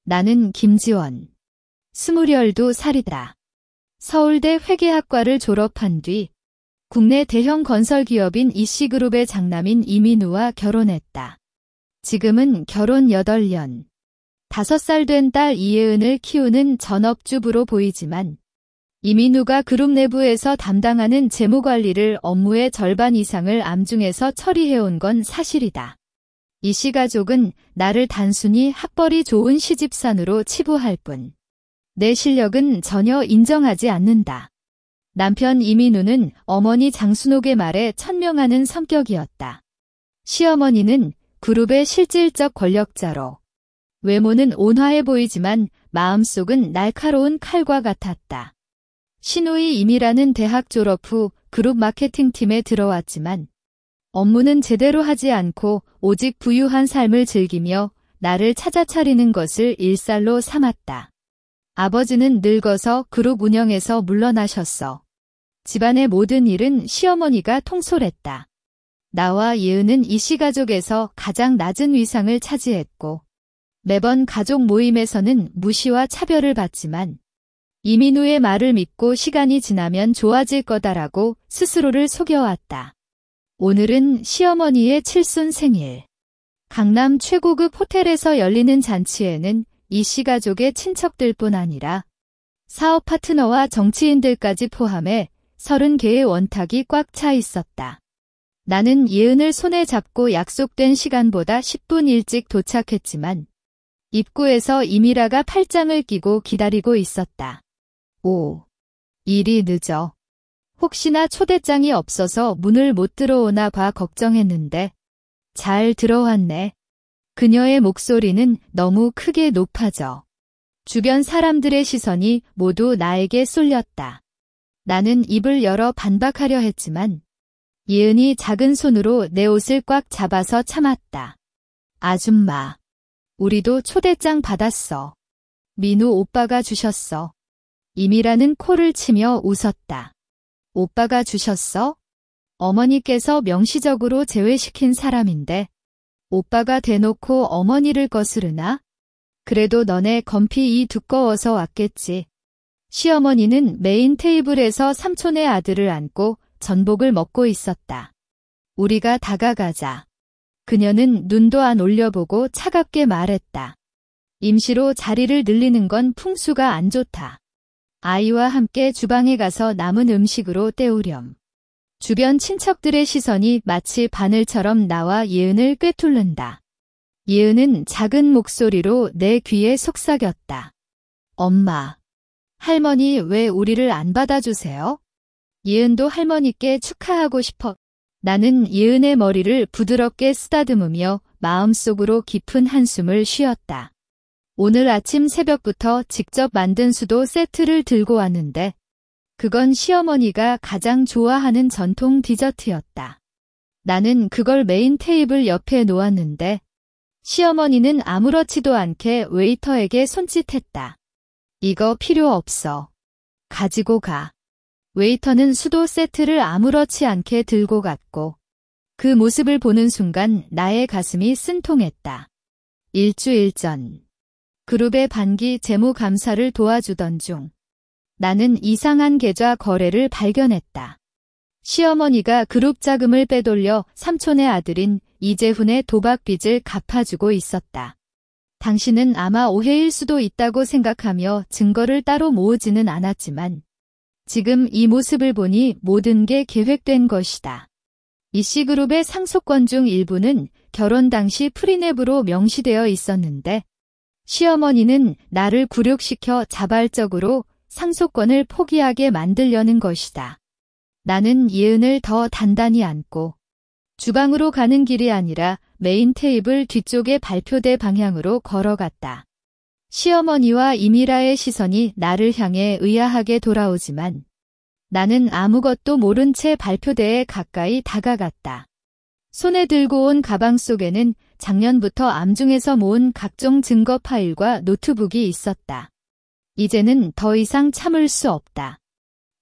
나는 김지원. 22살이다. 서울대 회계학과를 졸업한 뒤 국내 대형 건설기업인 이씨그룹의 장남인 이민우와 결혼했다. 지금은 결혼 8년, 5살 된 딸 이예은을 키우는 전업주부로 보이지만 이민우가 그룹 내부에서 담당하는 재무관리를 업무의 절반 이상을 암중에서 처리해온 건 사실이다. 이씨 가족은 나를 단순히 학벌이 좋은 시집산으로 치부할 뿐 내 실력은 전혀 인정하지 않는다. 남편 이민우는 어머니 장순옥의 말에 천명하는 성격이었다. 시어머니는 그룹의 실질적 권력자로 외모는 온화해 보이지만 마음속은 날카로운 칼과 같았다. 신우이 임이라는 대학 졸업 후 그룹 마케팅팀에 들어왔지만 업무는 제대로 하지 않고 오직 부유한 삶을 즐기며 나를 찾아 차리는 것을 일살로 삼았다. 아버지는 늙어서 그룹 운영에서 물러나셨어. 집안의 모든 일은 시어머니가 통솔했다. 나와 예은은 이씨 가족에서 가장 낮은 위상을 차지했고 매번 가족 모임에서는 무시와 차별을 받지만 이민우의 말을 믿고 시간이 지나면 좋아질 거다라고 스스로를 속여왔다. 오늘은 시어머니의 칠순 생일. 강남 최고급 호텔에서 열리는 잔치에는 이씨 가족의 친척들뿐 아니라 사업 파트너와 정치인들까지 포함해 30개의 원탁이 꽉 차 있었다. 나는 예은을 손에 잡고 약속된 시간보다 10분 일찍 도착했지만 입구에서 이미라가 팔짱을 끼고 기다리고 있었다. 오, 일이 늦어. 혹시나 초대장이 없어서 문을 못 들어오나 봐 걱정했는데 잘 들어왔네. 그녀의 목소리는 너무 크게 높아져 주변 사람들의 시선이 모두 나에게 쏠렸다. 나는 입을 열어 반박하려 했지만 예은이 작은 손으로 내 옷을 꽉 잡아서 참았다. 아줌마, 우리도 초대장 받았어. 민우 오빠가 주셨어. 이미라는 코를 치며 웃었다. 오빠가 주셨어? 어머니께서 명시적으로 제외시킨 사람인데 오빠가 대놓고 어머니를 거스르나? 그래도 너네 건피 이 두꺼워서 왔겠지. 시어머니는 메인 테이블에서 삼촌의 아들을 안고 전복을 먹고 있었다. 우리가 다가가자. 그녀는 눈도 안 올려보고 차갑게 말했다. 임시로 자리를 늘리는 건 풍수가 안 좋다. 아이와 함께 주방에 가서 남은 음식으로 때우렴. 주변 친척들의 시선이 마치 바늘처럼 나와 예은을 꿰뚫는다. 예은은 작은 목소리로 내 귀에 속삭였다. 엄마, 할머니 왜 우리를 안 받아주세요? 예은도 할머니께 축하하고 싶어. 나는 예은의 머리를 부드럽게 쓰다듬으며 마음속으로 깊은 한숨을 쉬었다. 오늘 아침 새벽부터 직접 만든 수도 세트를 들고 왔는데 그건 시어머니가 가장 좋아하는 전통 디저트였다. 나는 그걸 메인 테이블 옆에 놓았는데 시어머니는 아무렇지도 않게 웨이터에게 손짓했다. 이거 필요 없어. 가지고 가. 웨이터는 수도 세트를 아무렇지 않게 들고 갔고 그 모습을 보는 순간 나의 가슴이 쓴통했다. 일주일 전 그룹의 반기 재무감사를 도와주던 중 나는 이상한 계좌 거래를 발견했다. 시어머니가 그룹 자금을 빼돌려 삼촌의 아들인 이재훈의 도박빚을 갚아주고 있었다. 당신은 아마 오해일 수도 있다고 생각하며 증거를 따로 모으지는 않았지만 지금 이 모습을 보니 모든 게 계획된 것이다. 이씨그룹의 상속권 중 일부는 결혼 당시 프리냅으로 명시되어 있었는데 시어머니는 나를 굴욕시켜 자발적으로 상속권을 포기하게 만들려는 것이다. 나는 예은을 더 단단히 안고 주방으로 가는 길이 아니라 메인 테이블 뒤쪽의 발표대 방향으로 걸어갔다. 시어머니와 이미라의 시선이 나를 향해 의아하게 돌아오지만 나는 아무것도 모른 채 발표대에 가까이 다가갔다. 손에 들고 온 가방 속에는 작년부터 암중에서 모은 각종 증거 파일과 노트북이 있었다. 이제는 더 이상 참을 수 없다.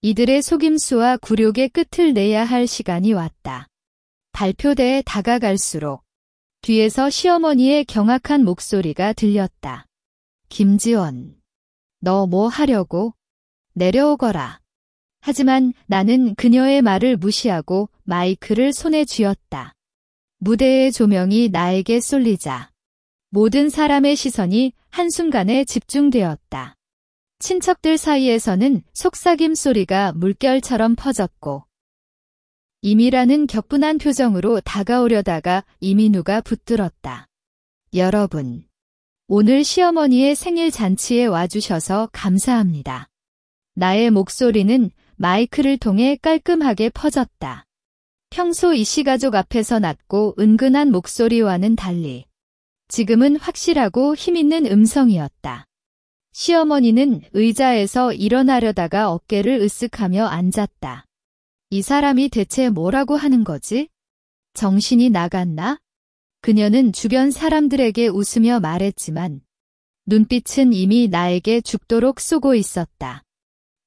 이들의 속임수와 굴욕의 끝을 내야 할 시간이 왔다. 발표대에 다가갈수록 뒤에서 시어머니의 경악한 목소리가 들렸다. 김지원. 너 뭐 하려고? 내려오거라. 하지만 나는 그녀의 말을 무시하고 마이크를 손에 쥐었다. 무대의 조명이 나에게 쏠리자 모든 사람의 시선이 한순간에 집중되었다. 친척들 사이에서는 속삭임 소리가 물결처럼 퍼졌고 이미라는 격분한 표정으로 다가오려다가 이민우가 붙들었다. 여러분, 오늘 시어머니의 생일 잔치에 와주셔서 감사합니다. 나의 목소리는 마이크를 통해 깔끔하게 퍼졌다. 평소 이씨 가족 앞에서 낮고 은근한 목소리와는 달리 지금은 확실하고 힘있는 음성이었다. 시어머니는 의자에서 일어나려다가 어깨를 으쓱하며 앉았다. 이 사람이 대체 뭐라고 하는 거지? 정신이 나갔나? 그녀는 주변 사람들에게 웃으며 말했지만 눈빛은 이미 나에게 죽도록 쏘고 있었다.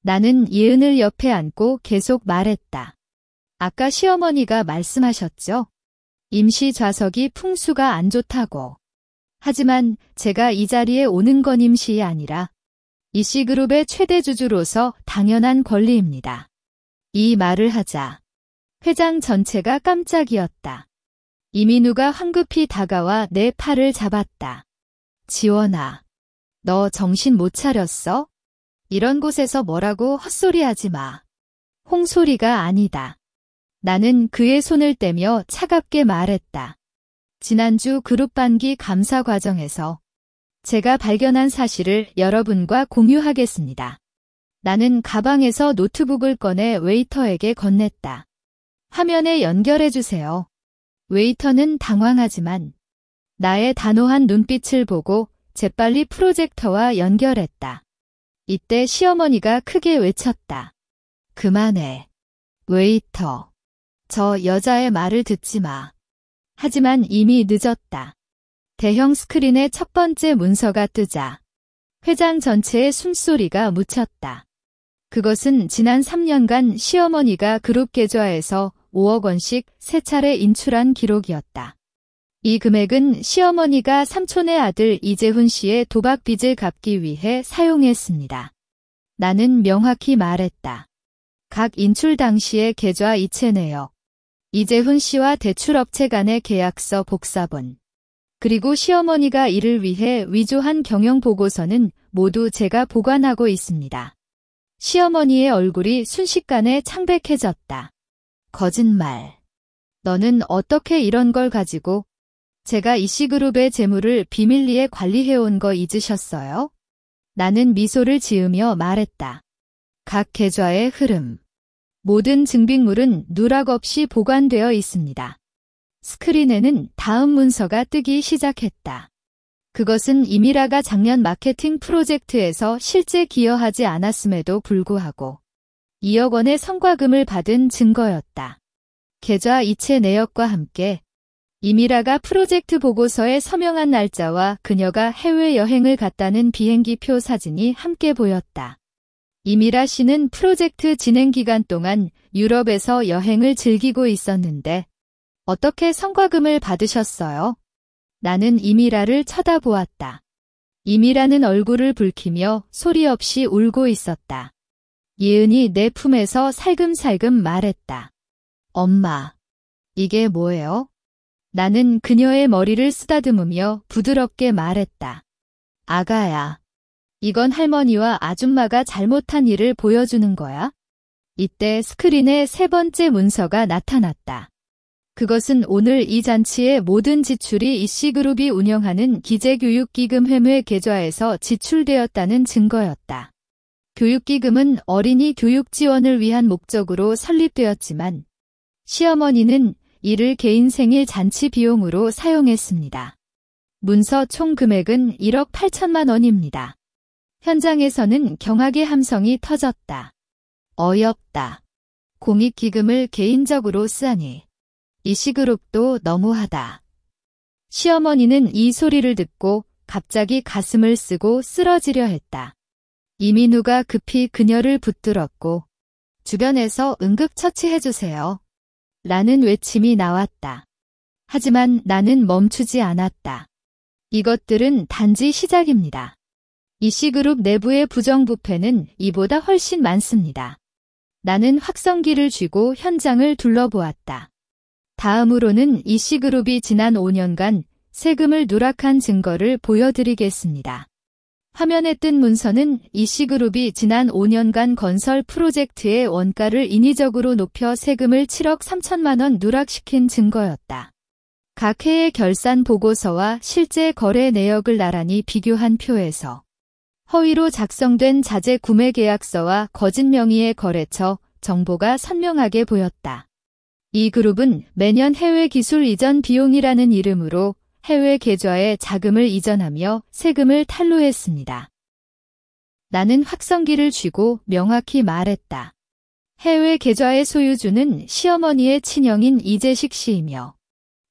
나는 예은을 옆에 안고 계속 말했다. 아까 시어머니가 말씀하셨죠? 임시 좌석이 풍수가 안 좋다고. 하지만 제가 이 자리에 오는 건 임시이 아니라 이씨그룹의 최대 주주로서 당연한 권리입니다. 이 말을 하자 회장 전체가 깜짝이었다. 이민우가 황급히 다가와 내 팔을 잡았다. 지원아, 너 정신 못 차렸어? 이런 곳에서 뭐라고 헛소리하지 마. 홍소리가 아니다. 나는 그의 손을 떼며 차갑게 말했다. 지난주 그룹 반기 감사 과정에서 제가 발견한 사실을 여러분과 공유하겠습니다. 나는 가방에서 노트북을 꺼내 웨이터에게 건넸다. 화면에 연결해주세요. 웨이터는 당황하지만 나의 단호한 눈빛을 보고 재빨리 프로젝터와 연결했다. 이때 시어머니가 크게 외쳤다. 그만해. 웨이터. 저 여자의 말을 듣지 마. 하지만 이미 늦었다. 대형 스크린에 첫 번째 문서가 뜨자 회장 전체의 숨소리가 묻혔다. 그것은 지난 3년간 시어머니가 그룹 계좌에서 5억 원씩 3차례 인출한 기록이었다. 이 금액은 시어머니가 삼촌의 아들 이재훈 씨의 도박 빚을 갚기 위해 사용했습니다. 나는 명확히 말했다. 각 인출 당시의 계좌 이체 내역, 이재훈 씨와 대출업체 간의 계약서 복사본, 그리고 시어머니가 이를 위해 위조한 경영보고서는 모두 제가 보관하고 있습니다. 시어머니의 얼굴이 순식간에 창백해졌다. 거짓말. 너는 어떻게 이런 걸 가지고 제가 이씨그룹의 재물을 비밀리에 관리해온 거 잊으셨어요? 나는 미소를 지으며 말했다. 각 계좌의 흐름. 모든 증빙물은 누락 없이 보관되어 있습니다. 스크린에는 다음 문서가 뜨기 시작했다. 그것은 이미라가 작년 마케팅 프로젝트에서 실제 기여하지 않았음에도 불구하고 2억 원의 성과금을 받은 증거였다. 계좌 이체 내역과 함께 이미라가 프로젝트 보고서에 서명한 날짜와 그녀가 해외여행을 갔다는 비행기표 사진이 함께 보였다. 이미라 씨는 프로젝트 진행 기간 동안 유럽에서 여행을 즐기고 있었는데 어떻게 성과금을 받으셨어요? 나는 이미라를 쳐다보았다. 이미라는 얼굴을 붉히며 소리 없이 울고 있었다. 예은이 내 품에서 살금살금 말했다. 엄마, 이게 뭐예요? 나는 그녀의 머리를 쓰다듬으며 부드럽게 말했다. 아가야, 이건 할머니와 아줌마가 잘못한 일을 보여주는 거야? 이때 스크린에 세 번째 문서가 나타났다. 그것은 오늘 이 잔치의 모든 지출이 이씨그룹이 운영하는 기재교육기금 회계 계좌에서 지출되었다는 증거였다. 교육기금은 어린이 교육 지원을 위한 목적으로 설립되었지만 시어머니는 이를 개인 생일 잔치 비용으로 사용했습니다. 문서 총 금액은 1억 8천만 원입니다. 현장에서는 경악의 함성이 터졌다. 어이없다. 공익기금을 개인적으로 쓰다니. 이씨그룹도 너무하다. 시어머니는 이 소리를 듣고 갑자기 가슴을 쓰고 쓰러지려 했다. 이민우가 급히 그녀를 붙들었고 주변에서 응급처치해주세요. 라는 외침이 나왔다. 하지만 나는 멈추지 않았다. 이것들은 단지 시작입니다. 이씨그룹 내부의 부정부패는 이보다 훨씬 많습니다. 나는 확성기를 쥐고 현장을 둘러보았다. 다음으로는 이씨그룹이 지난 5년간 세금을 누락한 증거를 보여드리겠습니다. 화면에 뜬 문서는 이씨그룹이 지난 5년간 건설 프로젝트의 원가를 인위적으로 높여 세금을 7억 3천만 원 누락시킨 증거였다. 각 해의 결산 보고서와 실제 거래 내역을 나란히 비교한 표에서 허위로 작성된 자재 구매 계약서와 거짓 명의의 거래처 정보가 선명하게 보였다. 이 그룹은 매년 해외 기술 이전 비용이라는 이름으로 해외 계좌에 자금을 이전하며 세금을 탈루했습니다. 나는 확성기를 쥐고 명확히 말했다. 해외 계좌의 소유주는 시어머니의 친형인 이재식 씨이며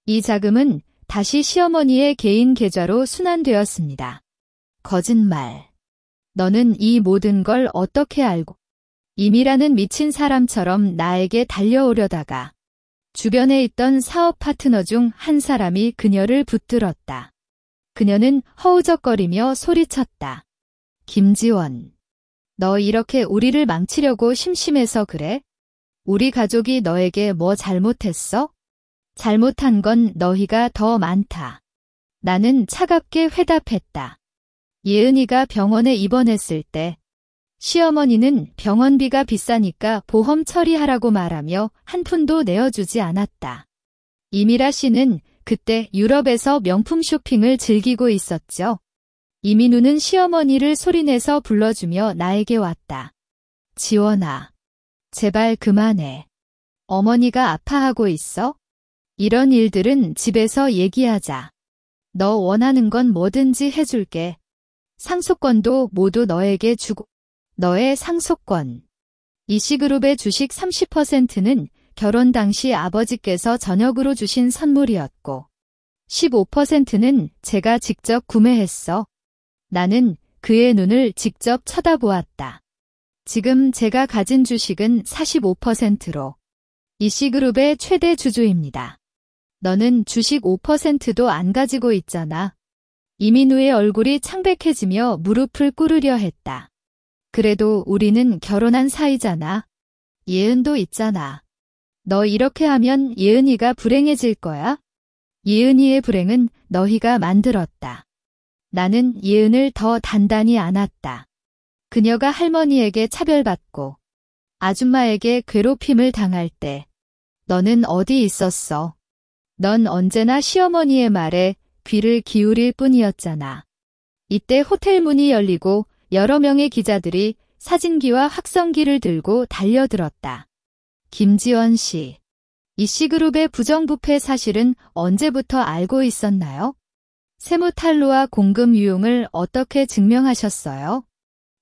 이 자금은 다시 시어머니의 개인 계좌로 순환되었습니다. 거짓말. 너는 이 모든 걸 어떻게 알고 임이라는 미친 사람처럼 나에게 달려오려다가 주변에 있던 사업 파트너 중 한 사람이 그녀를 붙들었다. 그녀는 허우적거리며 소리쳤다. 김지원, 너 이렇게 우리를 망치려고 심심해서 그래? 우리 가족이 너에게 뭐 잘못했어? 잘못한 건 너희가 더 많다. 나는 차갑게 회답했다. 예은이가 병원에 입원했을 때 시어머니는 병원비가 비싸니까 보험 처리하라고 말하며 한 푼도 내어주지 않았다. 이미라 씨는 그때 유럽에서 명품 쇼핑을 즐기고 있었죠. 이민우는 시어머니를 소리내서 불러주며 나에게 왔다. 지원아, 제발 그만해. 어머니가 아파하고 있어? 이런 일들은 집에서 얘기하자. 너 원하는 건 뭐든지 해줄게. 상속권도 모두 너에게 주고. 너의 상속권. 이씨그룹의 주식 30%는 결혼 당시 아버지께서 저녁으로 주신 선물이었고 15%는 제가 직접 구매했어. 나는 그의 눈을 직접 쳐다보았다. 지금 제가 가진 주식은 45%로 이씨그룹의 최대 주주입니다. 너는 주식 5%도 안 가지고 있잖아. 이민우의 얼굴이 창백해지며 무릎을 꿇으려 했다. 그래도 우리는 결혼한 사이잖아. 예은도 있잖아. 너 이렇게 하면 예은이가 불행해질 거야? 예은이의 불행은 너희가 만들었다. 나는 예은을 더 단단히 안았다. 그녀가 할머니에게 차별받고 아줌마에게 괴롭힘을 당할 때 너는 어디 있었어? 넌 언제나 시어머니의 말에 귀를 기울일 뿐이었잖아. 이때 호텔 문이 열리고 여러 명의 기자들이 사진기와 확성기를 들고 달려들었다. 김지원 씨, 이씨그룹의 부정부패 사실은 언제부터 알고 있었나요? 세무탈루와 공금 유용을 어떻게 증명하셨어요?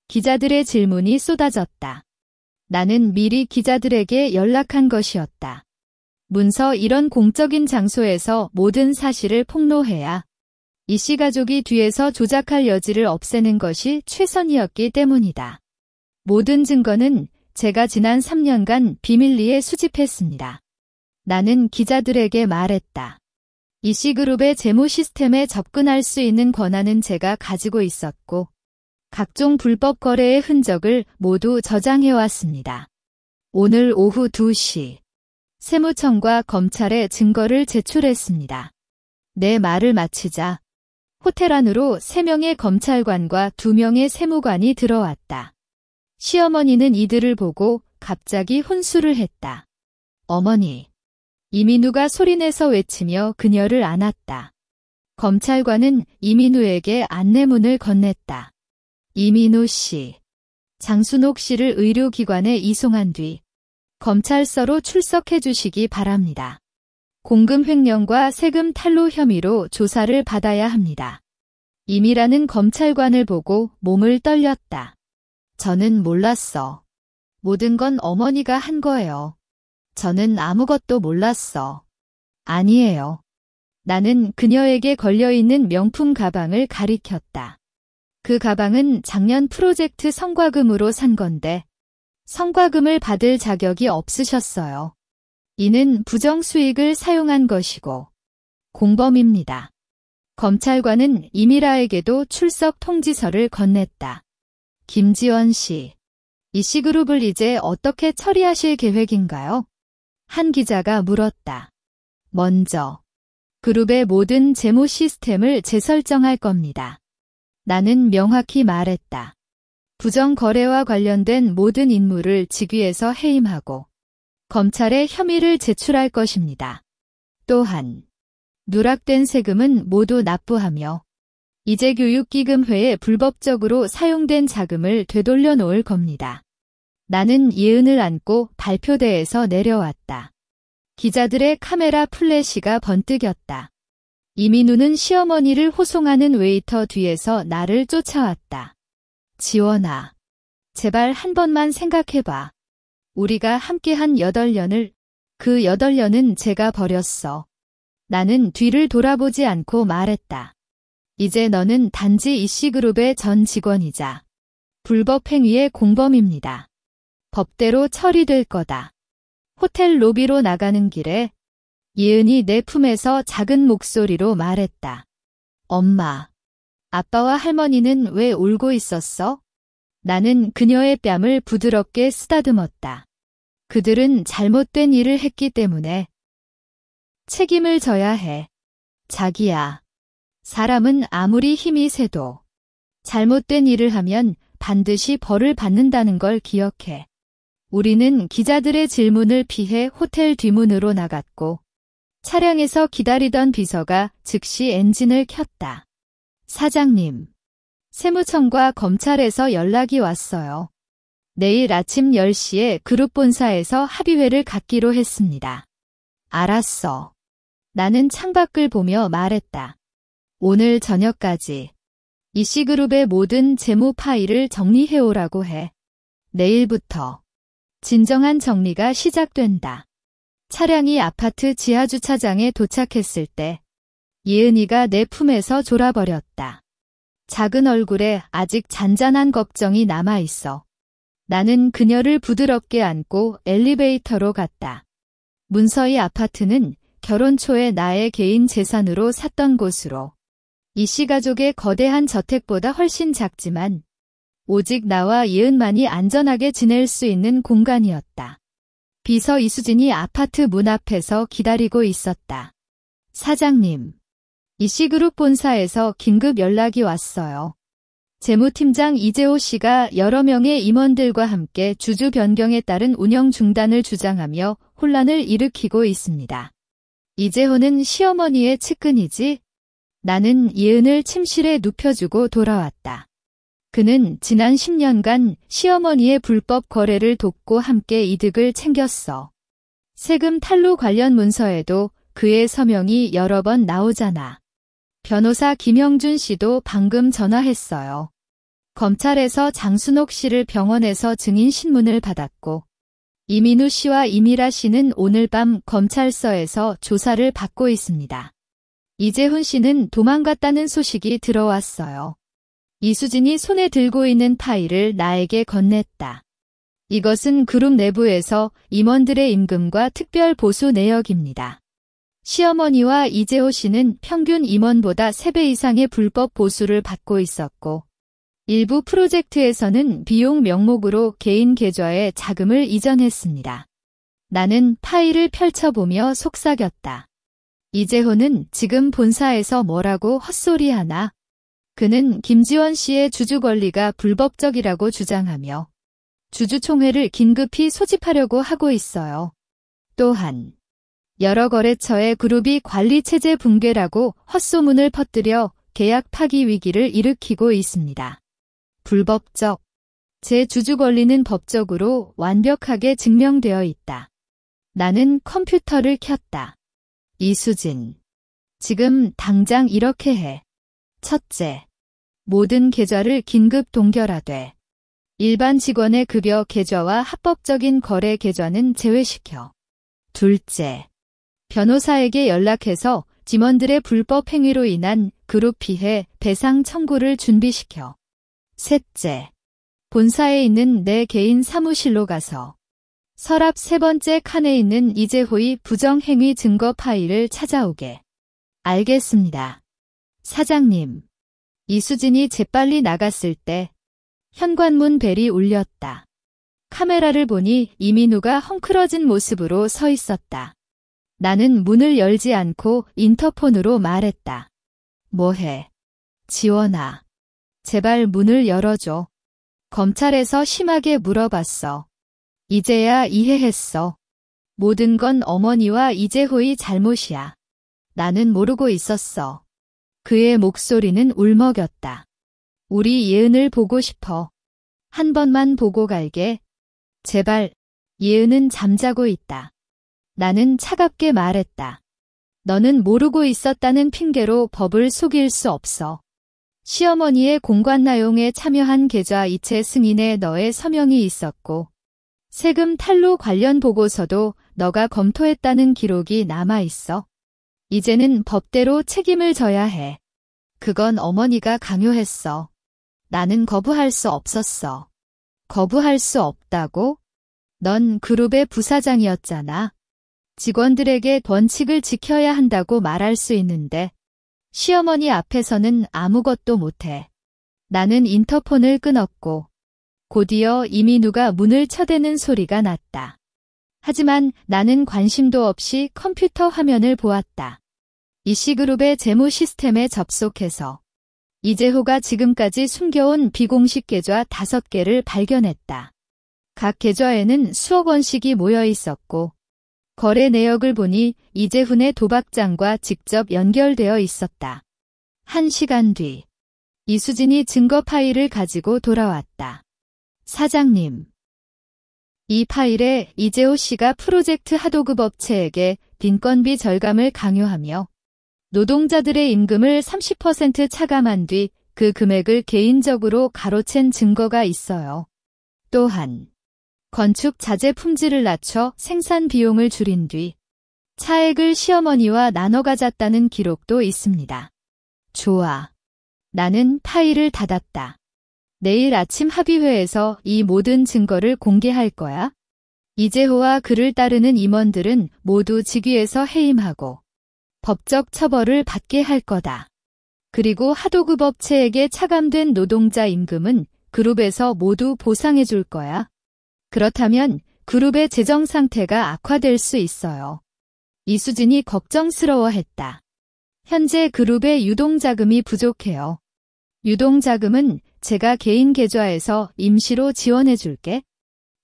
기자들의 질문이 쏟아졌다. 나는 미리 기자들에게 연락한 것이었다. 문서 이런 공적인 장소에서 모든 사실을 폭로해야 이씨 가족이 뒤에서 조작할 여지를 없애는 것이 최선이었기 때문이다. 모든 증거는 제가 지난 3년간 비밀리에 수집했습니다. 나는 기자들에게 말했다. 이씨그룹의 재무 시스템에 접근할 수 있는 권한은 제가 가지고 있었고 각종 불법 거래의 흔적을 모두 저장해왔습니다. 오늘 오후 2시 세무청과 검찰에 증거를 제출했습니다. 내 말을 마치자 호텔 안으로 3명의 검찰관과 2명의 세무관이 들어왔다. 시어머니는 이들을 보고 갑자기 혼수를 했다. 어머니. 이민우가 소리내서 외치며 그녀를 안았다. 검찰관은 이민우에게 안내문을 건넸다. 이민우 씨. 장순옥 씨를 의료기관에 이송한 뒤 검찰서로 출석해 주시기 바랍니다. 공금 횡령과 세금 탈루 혐의로 조사를 받아야 합니다. 임이라는 검찰관을 보고 몸을 떨렸다. 저는 몰랐어. 모든 건 어머니가 한 거예요. 저는 아무것도 몰랐어. 아니에요. 나는 그녀에게 걸려있는 명품 가방을 가리켰다. 그 가방은 작년 프로젝트 성과금으로 산 건데 성과금을 받을 자격이 없으셨어요. 이는 부정수익을 사용한 것이고 공범입니다. 검찰관은 이미라에게도 출석 통지서를 건넸다. 김지원 씨, 이씨그룹을 이제 어떻게 처리하실 계획인가요? 한 기자가 물었다. 먼저, 그룹의 모든 재무 시스템을 재설정할 겁니다. 나는 명확히 말했다. 부정거래와 관련된 모든 인물을 직위에서 해임하고 검찰에 혐의를 제출할 것입니다. 또한 누락된 세금은 모두 납부하며 이재교육기금회에 불법적으로 사용된 자금을 되돌려 놓을 겁니다. 나는 예은을 안고 발표대에서 내려왔다. 기자들의 카메라 플래시가 번뜩였다. 이민우는 시어머니를 호송하는 웨이터 뒤에서 나를 쫓아왔다. 지원아, 제발 한 번만 생각해봐. 우리가 함께한 8년을, 그 8년은 제가 버렸어. 나는 뒤를 돌아보지 않고 말했다. 이제 너는 단지 이씨그룹의 전 직원이자 불법 행위의 공범입니다. 법대로 처리될 거다. 호텔 로비로 나가는 길에 예은이 내 품에서 작은 목소리로 말했다. 엄마, 아빠와 할머니는 왜 울고 있었어? 나는 그녀의 뺨을 부드럽게 쓰다듬었다. 그들은 잘못된 일을 했기 때문에 책임을 져야 해. 자기야, 사람은 아무리 힘이 세도 잘못된 일을 하면 반드시 벌을 받는다는 걸 기억해. 우리는 기자들의 질문을 피해 호텔 뒷문으로 나갔고 차량에서 기다리던 비서가 즉시 엔진을 켰다. 사장님, 세무청과 검찰에서 연락이 왔어요. 내일 아침 10시에 그룹 본사에서 합의회를 갖기로 했습니다. 알았어. 나는 창밖을 보며 말했다. 오늘 저녁까지 이씨그룹의 모든 재무 파일을 정리해오라고 해. 내일부터 진정한 정리가 시작된다. 차량이 아파트 지하주차장에 도착했을 때 예은이가 내 품에서 졸아버렸다. 작은 얼굴에 아직 잔잔한 걱정이 남아있어. 나는 그녀를 부드럽게 안고 엘리베이터로 갔다. 문서희 아파트는 결혼 초에 나의 개인 재산으로 샀던 곳으로 이씨 가족의 거대한 저택보다 훨씬 작지만 오직 나와 예은만이 안전하게 지낼 수 있는 공간이었다. 비서 이수진이 아파트 문 앞에서 기다리고 있었다. 사장님, 이씨그룹 본사에서 긴급 연락이 왔어요. 재무팀장 이재호 씨가 여러 명의 임원들과 함께 주주 변경에 따른 운영 중단을 주장하며 혼란을 일으키고 있습니다. 이재호는 시어머니의 측근이지? 나는 예은을 침실에 눕혀주고 돌아왔다. 그는 지난 10년간 시어머니의 불법 거래를 돕고 함께 이득을 챙겼어. 세금 탈루 관련 문서에도 그의 서명이 여러 번 나오잖아. 변호사 김영준 씨도 방금 전화했어요. 검찰에서 장순옥 씨를 병원에서 증인 신문을 받았고 이민우 씨와 이미라 씨는 오늘 밤 검찰서에서 조사를 받고 있습니다. 이재훈 씨는 도망갔다는 소식이 들어왔어요. 이수진이 손에 들고 있는 파일을 나에게 건넸다. 이것은 그룹 내부에서 임원들의 임금과 특별 보수 내역입니다. 시어머니와 이재호 씨는 평균 임원보다 3배 이상의 불법 보수를 받고 있었고 일부 프로젝트에서는 비용 명목으로 개인 계좌에 자금을 이전했습니다. 나는 파일을 펼쳐보며 속삭였다. 이재호는 지금 본사에서 뭐라고 헛소리하나? 그는 김지원 씨의 주주 권리가 불법적이라고 주장하며 주주총회를 긴급히 소집하려고 하고 있어요. 또한 여러 거래처의 그룹이 관리체제 붕괴라고 헛소문을 퍼뜨려 계약 파기 위기를 일으키고 있습니다. 불법적. 제 주주 권리는 법적으로 완벽하게 증명되어 있다. 나는 컴퓨터를 켰다. 이수진. 지금 당장 이렇게 해. 첫째. 모든 계좌를 긴급 동결하되 일반 직원의 급여 계좌와 합법적인 거래 계좌는 제외시켜. 둘째. 변호사에게 연락해서 직원들의 불법 행위로 인한 그룹 피해 배상 청구를 준비시켜. 셋째. 본사에 있는 내 개인 사무실로 가서 서랍 3번째 칸에 있는 이재호의 부정행위 증거 파일을 찾아오게. 알겠습니다. 사장님. 이수진이 재빨리 나갔을 때 현관문 벨이 울렸다. 카메라를 보니 이민우가 헝클어진 모습으로 서 있었다. 나는 문을 열지 않고 인터폰으로 말했다. 뭐해? 지원아. 제발 문을 열어줘. 검찰에서 심하게 물어봤어. 이제야 이해했어. 모든 건 어머니와 이재호의 잘못이야. 나는 모르고 있었어. 그의 목소리는 울먹였다. 우리 예은을 보고 싶어. 한 번만 보고 갈게. 제발. 예은은 잠자고 있다. 나는 차갑게 말했다. 너는 모르고 있었다는 핑계로 법을 속일 수 없어. 시어머니의 공관나용에 참여한 계좌 이체 승인에 너의 서명이 있었고 세금 탈루 관련 보고서도 너가 검토했다는 기록이 남아있어. 이제는 법대로 책임을 져야 해. 그건 어머니가 강요했어. 나는 거부할 수 없었어. 거부할 수 없다고? 넌 그룹의 부사장이었잖아. 직원들에게 원칙을 지켜야 한다고 말할 수 있는데 시어머니 앞에서는 아무것도 못해. 나는 인터폰을 끊었고 곧이어 이민우가 문을 쳐대는 소리가 났다. 하지만 나는 관심도 없이 컴퓨터 화면을 보았다. 이씨그룹의 재무 시스템에 접속해서 이재호가 지금까지 숨겨온 비공식 계좌 5개를 발견했다. 각 계좌에는 수억 원씩이 모여 있었고 거래 내역을 보니 이재훈의 도박장과 직접 연결되어 있었다. 1시간 뒤 이수진이 증거 파일을 가지고 돌아왔다. 사장님. 이 파일에 이재호 씨가 프로젝트 하도급 업체에게 빈건비 절감을 강요하며 노동자들의 임금을 30% 차감한 뒤 그 금액을 개인적으로 가로챈 증거가 있어요. 또한 건축 자재 품질을 낮춰 생산 비용을 줄인 뒤 차액을 시어머니와 나눠 가졌다는 기록도 있습니다. 좋아. 나는 파일을 닫았다. 내일 아침 합의회에서 이 모든 증거를 공개할 거야. 이재호와 그를 따르는 임원들은 모두 직위에서 해임하고 법적 처벌을 받게 할 거다. 그리고 하도급 업체에게 차감된 노동자 임금은 그룹에서 모두 보상해 줄 거야. 그렇다면 그룹의 재정 상태가 악화될 수 있어요. 이수진이 걱정스러워했다. 현재 그룹의 유동자금이 부족해요. 유동자금은 제가 개인 계좌에서 임시로 지원해 줄게.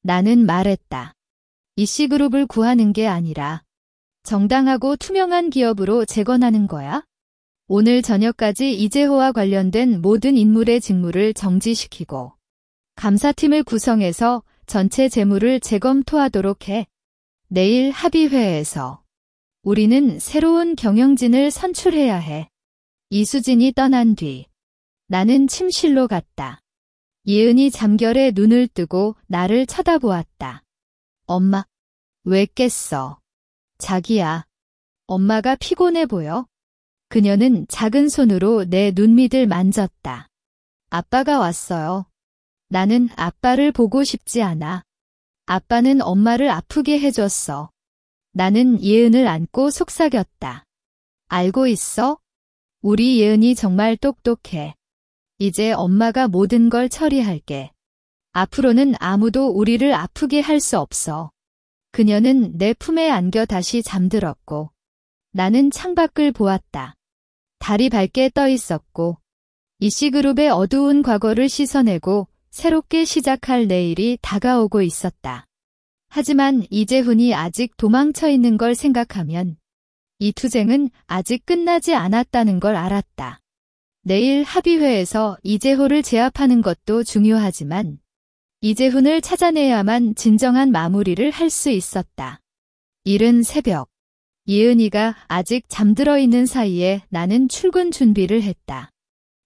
나는 말했다. 이씨그룹을 구하는 게 아니라 정당하고 투명한 기업으로 재건하는 거야. 오늘 저녁까지 이재호와 관련된 모든 인물의 직무를 정지시키고 감사팀을 구성해서 전체 재무를 재검토하도록 해. 내일 합의회에서 우리는 새로운 경영진을 선출해야 해. 이수진이 떠난 뒤 나는 침실로 갔다. 예은이 잠결에 눈을 뜨고 나를 쳐다보았다. 엄마, 왜 깼어? 자기야. 엄마가 피곤해 보여. 그녀는 작은 손으로 내 눈밑을 만졌다. 아빠가 왔어요. 나는 아빠를 보고 싶지 않아. 아빠는 엄마를 아프게 해줬어. 나는 예은을 안고 속삭였다. 알고 있어? 우리 예은이 정말 똑똑해. 이제 엄마가 모든 걸 처리할게. 앞으로는 아무도 우리를 아프게 할 수 없어. 그녀는 내 품에 안겨 다시 잠들었고 나는 창밖을 보았다. 달이 밝게 떠 있었고 이씨그룹의 어두운 과거를 씻어내고 새롭게 시작할 내일이 다가오고 있었다. 하지만 이재훈이 아직 도망쳐 있는 걸 생각하면 이 투쟁은 아직 끝나지 않았다는 걸 알았다. 내일 합의회에서 이재호를 제압하는 것도 중요하지만 이재훈을 찾아내야만 진정한 마무리를 할 수 있었다. 이른 새벽, 예은이가 아직 잠들어 있는 사이에 나는 출근 준비를 했다.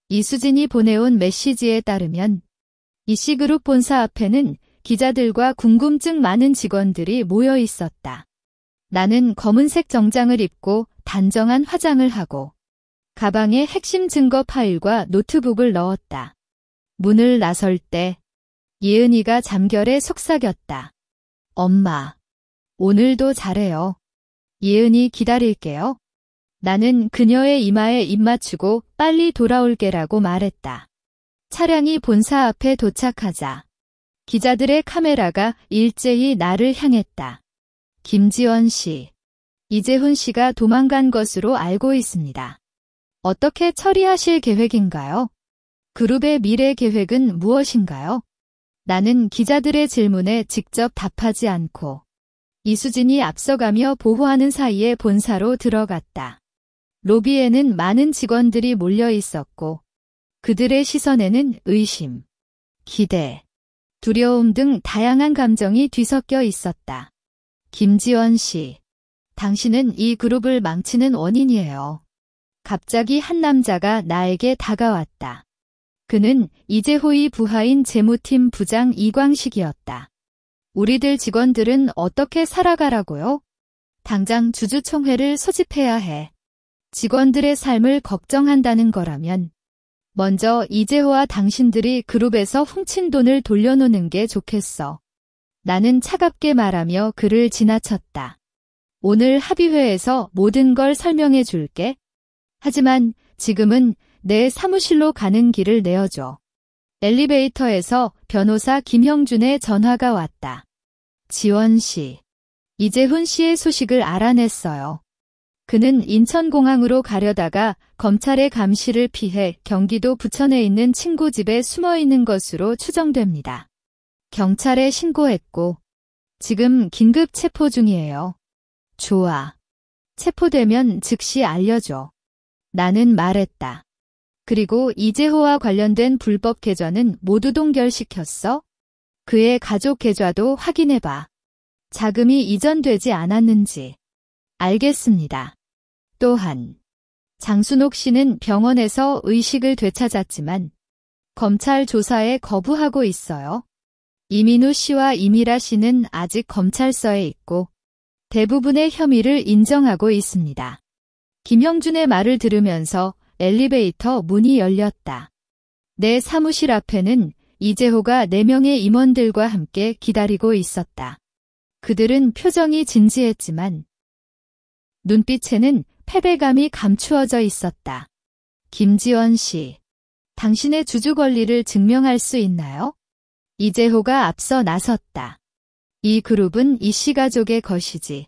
이수진이 보내온 메시지에 따르면 이씨그룹 본사 앞에는 기자들과 궁금증 많은 직원들이 모여 있었다. 나는 검은색 정장을 입고 단정한 화장을 하고 가방에 핵심 증거 파일과 노트북을 넣었다. 문을 나설 때 예은이가 잠결에 속삭였다. 엄마, 오늘도 잘해요. 예은이 기다릴게요. 나는 그녀의 이마에 입 맞추고 빨리 돌아올게라고 말했다. 차량이 본사 앞에 도착하자 기자들의 카메라가 일제히 나를 향했다. 김지원 씨, 이재훈 씨가 도망간 것으로 알고 있습니다. 어떻게 처리하실 계획인가요? 그룹의 미래 계획은 무엇인가요? 나는 기자들의 질문에 직접 답하지 않고 이수진이 앞서가며 보호하는 사이에 본사로 들어갔다. 로비에는 많은 직원들이 몰려 있었고 그들의 시선에는 의심, 기대, 두려움 등 다양한 감정이 뒤섞여 있었다. 김지원 씨, 당신은 이 그룹을 망치는 원인이에요. 갑자기 한 남자가 나에게 다가왔다. 그는 이재호의 부하인 재무팀 부장 이광식이었다. 우리들 직원들은 어떻게 살아가라고요? 당장 주주총회를 소집해야 해. 직원들의 삶을 걱정한다는 거라면 먼저 이재호와 당신들이 그룹에서 훔친 돈을 돌려놓는 게 좋겠어. 나는 차갑게 말하며 그를 지나쳤다. 오늘 합의회에서 모든 걸 설명해 줄게. 하지만 지금은 내 사무실로 가는 길을 내어줘. 엘리베이터에서 변호사 김형준의 전화가 왔다. 지원 씨, 이재훈 씨의 소식을 알아냈어요. 그는 인천공항으로 가려다가 검찰의 감시를 피해 경기도 부천에 있는 친구 집에 숨어 있는 것으로 추정됩니다. 경찰에 신고했고 지금 긴급 체포 중이에요. 좋아. 체포되면 즉시 알려줘. 나는 말했다. 그리고 이재호와 관련된 불법 계좌는 모두 동결시켰어? 그의 가족 계좌도 확인해봐. 자금이 이전되지 않았는지. 알겠습니다. 또한 장순옥 씨는 병원에서 의식을 되찾았지만 검찰 조사에 거부하고 있어요. 이민우 씨와 이미라 씨는 아직 검찰서에 있고 대부분의 혐의를 인정하고 있습니다. 김형준의 말을 들으면서 엘리베이터 문이 열렸다. 내 사무실 앞에는 이재호가 4명의 임원들과 함께 기다리고 있었다. 그들은 표정이 진지했지만 눈빛에는 패배감이 감추어져 있었다. 김지원 씨, 당신의 주주 권리를 증명할 수 있나요? 이재호가 앞서 나섰다. 이 그룹은 이씨 가족의 것이지.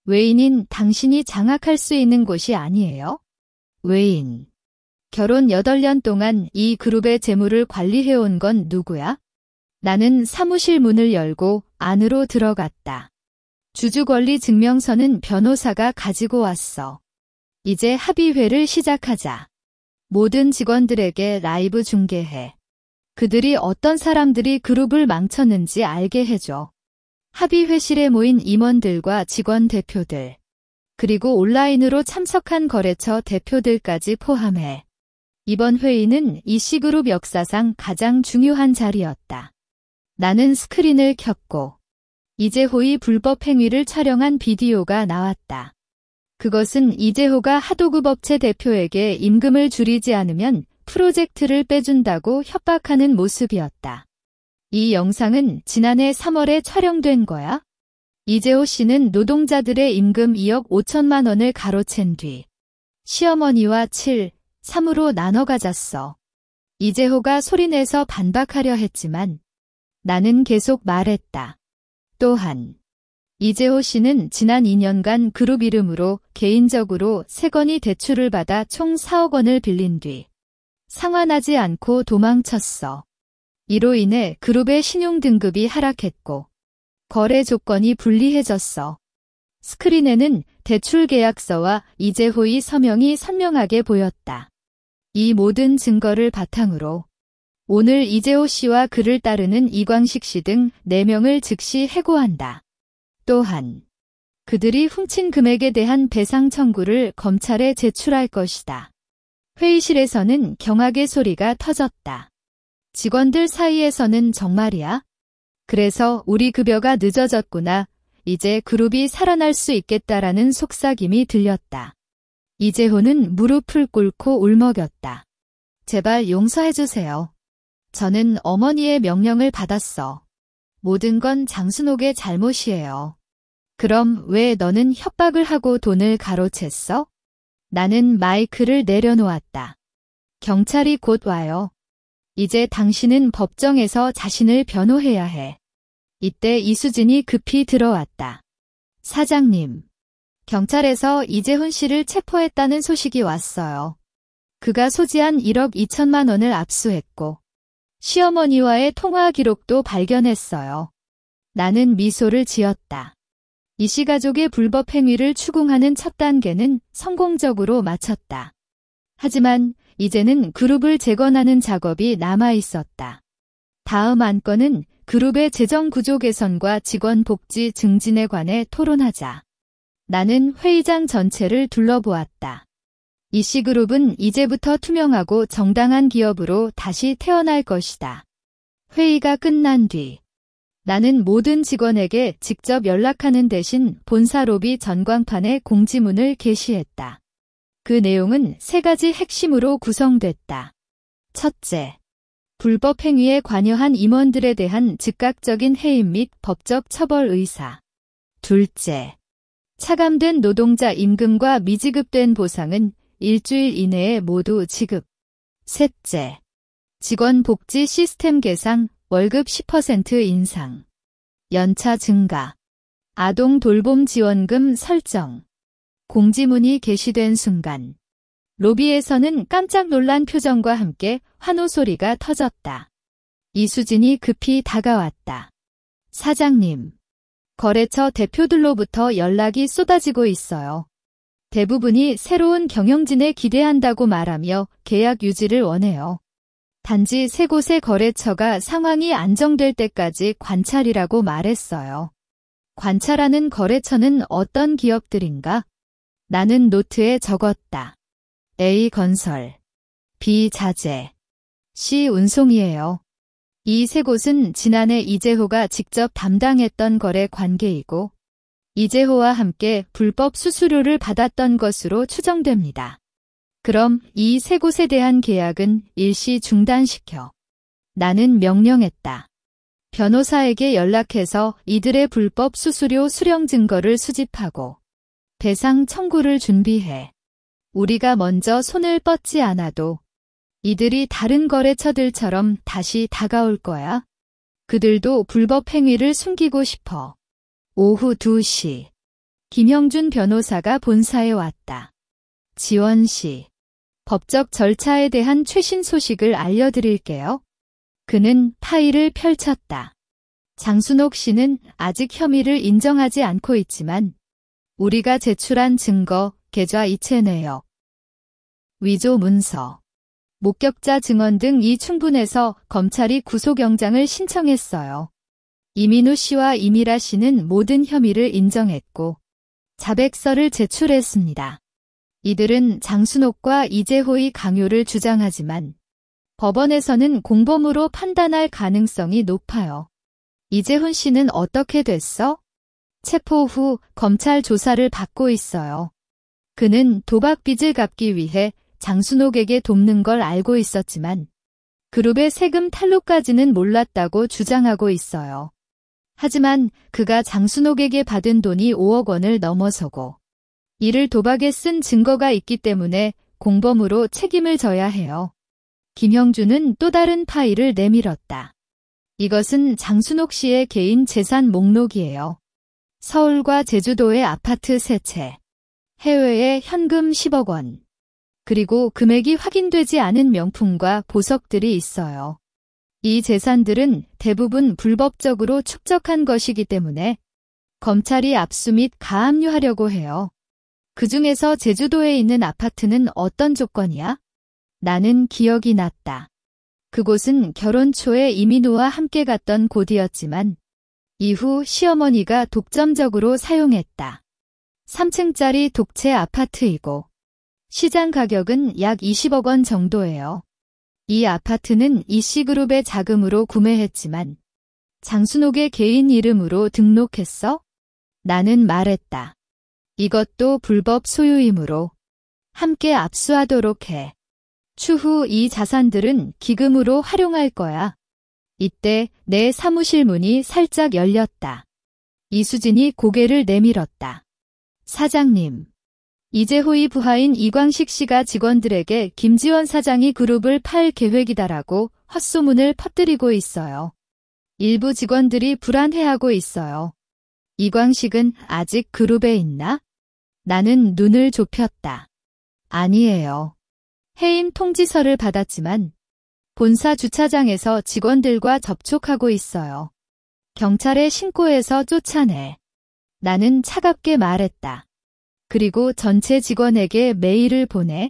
외인인 당신이 장악할 수 있는 곳이 아니에요? 외인. 결혼 8년 동안 이 그룹의 재물을 관리해온 건 누구야? 나는 사무실 문을 열고 안으로 들어갔다. 주주권리 증명서는 변호사가 가지고 왔어. 이제 합의회를 시작하자. 모든 직원들에게 라이브 중계해. 그들이 어떤 사람들이 그룹을 망쳤는지 알게 해줘. 합의회실에 모인 임원들과 직원 대표들, 그리고 온라인으로 참석한 거래처 대표들까지 포함해. 이번 회의는 이씨그룹 역사상 가장 중요한 자리였다. 나는 스크린을 켰고 이재호의 불법 행위를 촬영한 비디오가 나왔다. 그것은 이재호가 하도급 업체 대표에게 임금을 줄이지 않으면 프로젝트를 빼준다고 협박하는 모습이었다. 이 영상은 지난해 3월에 촬영된 거야. 이재호 씨는 노동자들의 임금 2억 5천만 원을 가로챈 뒤 시어머니와 7, 3으로 나눠 가졌어. 이재호가 소리내서 반박하려 했지만 나는 계속 말했다. 또한 이재호 씨는 지난 2년간 그룹 이름으로 개인적으로 3건의 대출을 받아 총 4억 원을 빌린 뒤 상환하지 않고 도망쳤어. 이로 인해 그룹의 신용 등급이 하락했고 거래 조건이 불리해졌어. 스크린에는 대출 계약서와 이재호의 서명이 선명하게 보였다. 이 모든 증거를 바탕으로 오늘 이재호 씨와 그를 따르는 이광식 씨 등 4명을 즉시 해고한다. 또한 그들이 훔친 금액에 대한 배상 청구를 검찰에 제출할 것이다. 회의실에서는 경악의 소리가 터졌다. 직원들 사이에서는 정말이야? 그래서 우리 급여가 늦어졌구나. 이제 그룹이 살아날 수 있겠다라는 속삭임이 들렸다. 이재호는 무릎을 꿇고 울먹였다. 제발 용서해주세요. 저는 어머니의 명령을 받았어. 모든 건 장순옥의 잘못이에요. 그럼 왜 너는 협박을 하고 돈을 가로챘어? 나는 마이크를 내려놓았다. 경찰이 곧 와요. 이제 당신은 법정에서 자신을 변호해야 해. 이때 이수진이 급히 들어왔다. 사장님, 경찰에서 이재훈 씨를 체포했다는 소식이 왔어요. 그가 소지한 1억 2천만 원을 압수했고 시어머니와의 통화 기록도 발견했어요. 나는 미소를 지었다. 이씨 가족의 불법 행위를 추궁하는 첫 단계는 성공적으로 마쳤다. 하지만 이제는 그룹을 재건하는 작업이 남아 있었다. 다음 안건은 그룹의 재정 구조 개선과 직원 복지 증진에 관해 토론하자. 나는 회의장 전체를 둘러보았다. 이씨그룹은 이제부터 투명하고 정당한 기업으로 다시 태어날 것이다. 회의가 끝난 뒤 나는 모든 직원에게 직접 연락하는 대신 본사 로비 전광판에 공지문을 게시했다. 그 내용은 3가지 핵심으로 구성됐다. 첫째, 불법 행위에 관여한 임원들에 대한 즉각적인 해임 및 법적 처벌 의사. 둘째, 차감된 노동자 임금과 미지급된 보상은 일주일 이내에 모두 지급. 셋째, 직원 복지 시스템 개선, 월급 10% 인상, 연차 증가, 아동 돌봄 지원금 설정. 공지문이 게시된 순간 로비에서는 깜짝 놀란 표정과 함께 환호 소리가 터졌다. 이수진이 급히 다가왔다. 사장님, 거래처 대표들로부터 연락이 쏟아지고 있어요. 대부분이 새로운 경영진에 기대한다고 말하며 계약 유지를 원해요. 단지 3곳의 거래처가 상황이 안정될 때까지 관찰이라고 말했어요. 관찰하는 거래처는 어떤 기업들인가? 나는 노트에 적었다. A건설, B자재, C운송이에요. 이 3곳은 지난해 이재호가 직접 담당했던 거래 관계이고 이재호와 함께 불법 수수료를 받았던 것으로 추정됩니다. 그럼 이 3곳에 대한 계약은 일시 중단시켜. 나는 명령했다. 변호사에게 연락해서 이들의 불법 수수료 수령 증거를 수집하고 배상 청구를 준비해. 우리가 먼저 손을 뻗지 않아도 이들이 다른 거래처들처럼 다시 다가올 거야. 그들도 불법 행위를 숨기고 싶어. 오후 2시. 김형준 변호사가 본사에 왔다. 지원 씨, 법적 절차에 대한 최신 소식을 알려드릴게요. 그는 파일을 펼쳤다. 장순옥 씨는 아직 혐의를 인정하지 않고 있지만 우리가 제출한 증거, 계좌 이체 내역, 위조 문서, 목격자 증언 등이 충분해서 검찰이 구속영장을 신청했어요. 이민우 씨와 이미라 씨는 모든 혐의를 인정했고 자백서를 제출했습니다. 이들은 장순옥과 이재호의 강요를 주장하지만 법원에서는 공범으로 판단할 가능성이 높아요. 이재훈 씨는 어떻게 됐어? 체포 후 검찰 조사를 받고 있어요. 그는 도박 빚을 갚기 위해 장순옥에게 돕는 걸 알고 있었지만 그룹의 세금 탈루까지는 몰랐다고 주장하고 있어요. 하지만 그가 장순옥에게 받은 돈이 5억 원을 넘어서고 이를 도박에 쓴 증거가 있기 때문에 공범으로 책임을 져야 해요. 김형준은 또 다른 파일을 내밀었다. 이것은 장순옥 씨의 개인 재산 목록이에요. 서울과 제주도의 아파트 3채, 해외에 현금 10억 원, 그리고 금액이 확인되지 않은 명품과 보석들이 있어요. 이 재산들은 대부분 불법적으로 축적한 것이기 때문에 검찰이 압수 및 가압류하려고 해요. 그 중에서 제주도에 있는 아파트는 어떤 조건이야? 나는 기억이 났다. 그곳은 결혼 초에 이민우와 함께 갔던 곳이었지만 이후 시어머니가 독점적으로 사용했다. 3층짜리 독채 아파트이고 시장 가격은 약 20억 원 정도예요. 이 아파트는 이씨그룹의 자금으로 구매했지만 장순옥의 개인 이름으로 등록했어? 나는 말했다. 이것도 불법 소유이므로 함께 압수하도록 해. 추후 이 자산들은 기금으로 활용할 거야. 이때 내 사무실 문이 살짝 열렸다. 이수진이 고개를 내밀었다. 사장님, 이재호의 부하인 이광식 씨가 직원들에게 김지원 사장이 그룹을 팔 계획이다라고 헛소문을 퍼뜨리고 있어요. 일부 직원들이 불안해하고 있어요. 이광식은 아직 그룹에 있나? 나는 눈을 좁혔다. 아니에요. 해임 통지서를 받았지만 본사 주차장에서 직원들과 접촉하고 있어요. 경찰에 신고해서 쫓아내. 나는 차갑게 말했다. 그리고 전체 직원에게 메일을 보내.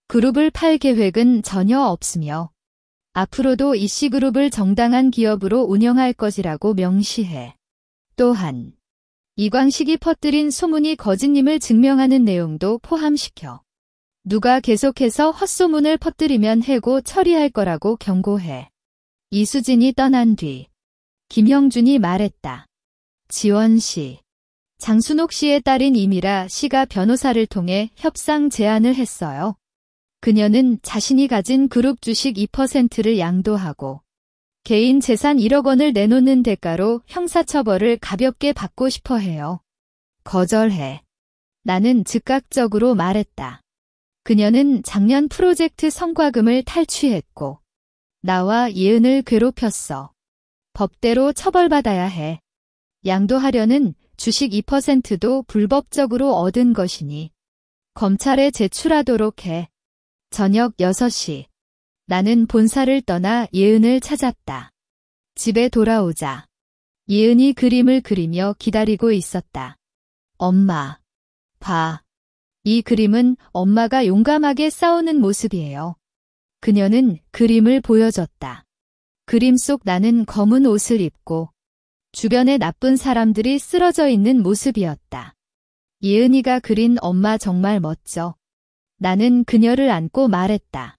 그룹을 팔 계획은 전혀 없으며 앞으로도 이씨그룹을 정당한 기업으로 운영할 것이라고 명시해. 또한 이광식이 퍼뜨린 소문이 거짓임을 증명하는 내용도 포함시켜. 누가 계속해서 헛소문을 퍼뜨리면 해고 처리할 거라고 경고해. 이수진이 떠난 뒤 김형준이 말했다. 지원 씨. 장순옥 씨의 딸인 이미라 씨가 변호사를 통해 협상 제안을 했어요. 그녀는 자신이 가진 그룹 주식 2%를 양도하고 개인 재산 1억 원을 내놓는 대가로 형사처벌을 가볍게 받고 싶어 해요. 거절해. 나는 즉각적으로 말했다. 그녀는 작년 프로젝트 성과금을 탈취했고 나와 예은을 괴롭혔어. 법대로 처벌받아야 해. 양도하려는 주식 2%도 불법적으로 얻은 것이니 검찰에 제출하도록 해. 저녁 6시. 나는 본사를 떠나 예은을 찾았다. 집에 돌아오자 예은이 그림을 그리며 기다리고 있었다. 엄마, 봐. 이 그림은 엄마가 용감하게 싸우는 모습이에요. 그녀는 그림을 보여줬다. 그림 속 나는 검은 옷을 입고 주변에 나쁜 사람들이 쓰러져 있는 모습이었다. 예은이가 그린 엄마 정말 멋져. 나는 그녀를 안고 말했다.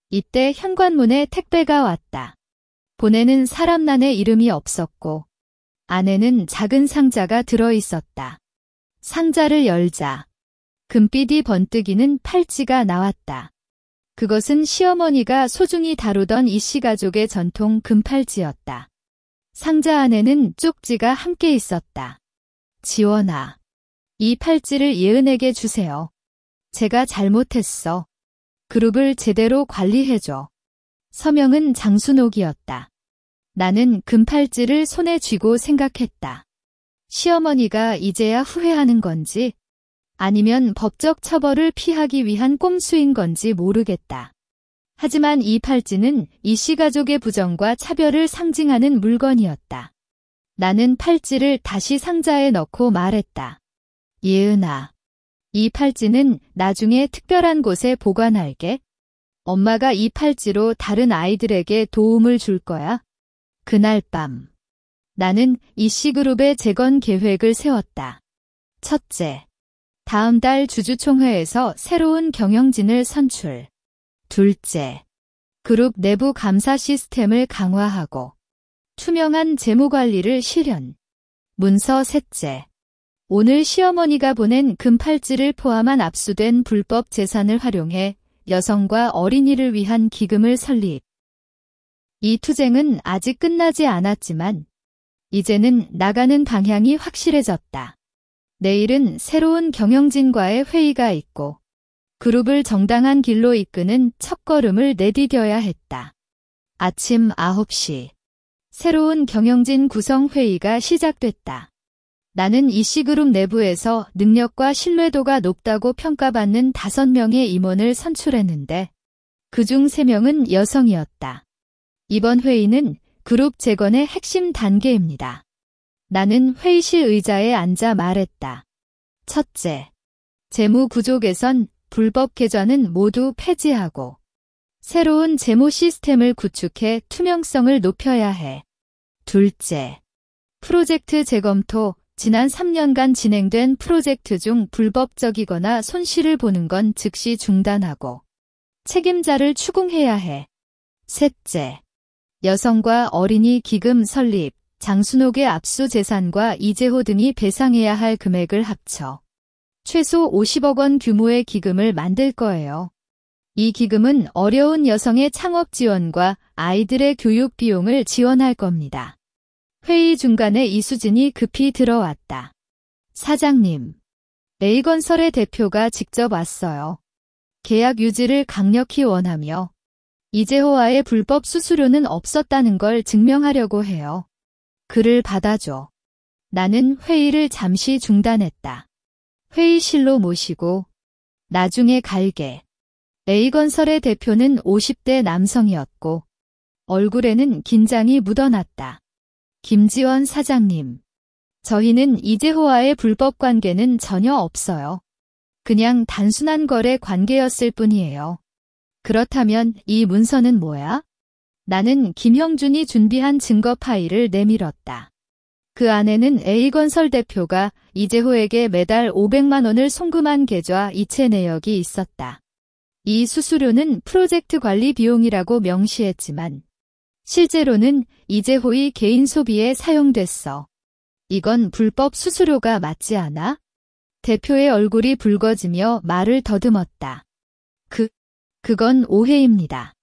이때 현관문에 택배가 왔다. 보내는 사람란에 이름이 없었고 안에는 작은 상자가 들어있었다. 상자를 열자 금빛이 번뜩이는 팔찌가 나왔다. 그것은 시어머니가 소중히 다루던 이씨 가족의 전통 금팔찌였다. 상자 안에는 쪽지가 함께 있었다. 지원아, 이 팔찌를 예은에게 주세요. 제가 잘못했어. 그룹을 제대로 관리해줘. 서명은 장순옥이었다. 나는 금팔찌를 손에 쥐고 생각했다. 시어머니가 이제야 후회하는 건지 아니면 법적 처벌을 피하기 위한 꼼수인 건지 모르겠다. 하지만 이 팔찌는 이씨 가족의 부정과 차별을 상징하는 물건이었다. 나는 팔찌를 다시 상자에 넣고 말했다. 예은아, 이 팔찌는 나중에 특별한 곳에 보관할게. 엄마가 이 팔찌로 다른 아이들에게 도움을 줄 거야. 그날 밤, 나는 이씨그룹의 재건 계획을 세웠다. 첫째, 다음 달 주주총회에서 새로운 경영진을 선출. 둘째, 그룹 내부 감사 시스템을 강화하고 투명한 재무관리를 실현. 문서 셋째, 오늘 시어머니가 보낸 금팔찌를 포함한 압수된 불법 재산을 활용해 여성과 어린이를 위한 기금을 설립. 이 투쟁은 아직 끝나지 않았지만 이제는 나가는 방향이 확실해졌다. 내일은 새로운 경영진과의 회의가 있고 그룹을 정당한 길로 이끄는 첫걸음을 내디뎌야 했다. 아침 9시. 새로운 경영진 구성 회의가 시작됐다. 나는 이씨그룹 내부에서 능력과 신뢰도가 높다고 평가받는 5명의 임원을 선출했는데 그중 3명은 여성이었다. 이번 회의는 그룹 재건의 핵심 단계입니다. 나는 회의실 의자에 앉아 말했다. 첫째, 재무 구조 개선, 불법 계좌는 모두 폐지하고 새로운 재무 시스템을 구축해 투명성을 높여야 해. 둘째, 프로젝트 재검토, 지난 3년간 진행된 프로젝트 중 불법적이거나 손실을 보는 건 즉시 중단하고 책임자를 추궁해야 해. 셋째, 여성과 어린이 기금 설립, 장순옥의 압수 재산과 이재호 등이 배상해야 할 금액을 합쳐 최소 50억 원 규모의 기금을 만들 거예요. 이 기금은 어려운 여성의 창업 지원과 아이들의 교육 비용을 지원할 겁니다. 회의 중간에 이수진이 급히 들어왔다. 사장님, A건설의 대표가 직접 왔어요. 계약 유지를 강력히 원하며 이재호와의 불법 수수료는 없었다는 걸 증명하려고 해요. 그를 받아줘. 나는 회의를 잠시 중단했다. 회의실로 모시고 나중에 갈게. A건설의 대표는 50대 남성이었고 얼굴에는 긴장이 묻어났다. 김지원 사장님. 저희는 이재호와의 불법 관계는 전혀 없어요. 그냥 단순한 거래 관계였을 뿐이에요. 그렇다면 이 문서는 뭐야? 나는 김형준이 준비한 증거 파일을 내밀었다. 그 안에는 A건설 대표가 이재호에게 매달 500만 원을 송금한 계좌 이체 내역이 있었다. 이 수수료는 프로젝트 관리 비용이라고 명시했지만 실제로는 이재호의 개인 소비에 사용됐어. 이건 불법 수수료가 맞지 않아? 대표의 얼굴이 붉어지며 말을 더듬었다. 그건 오해입니다.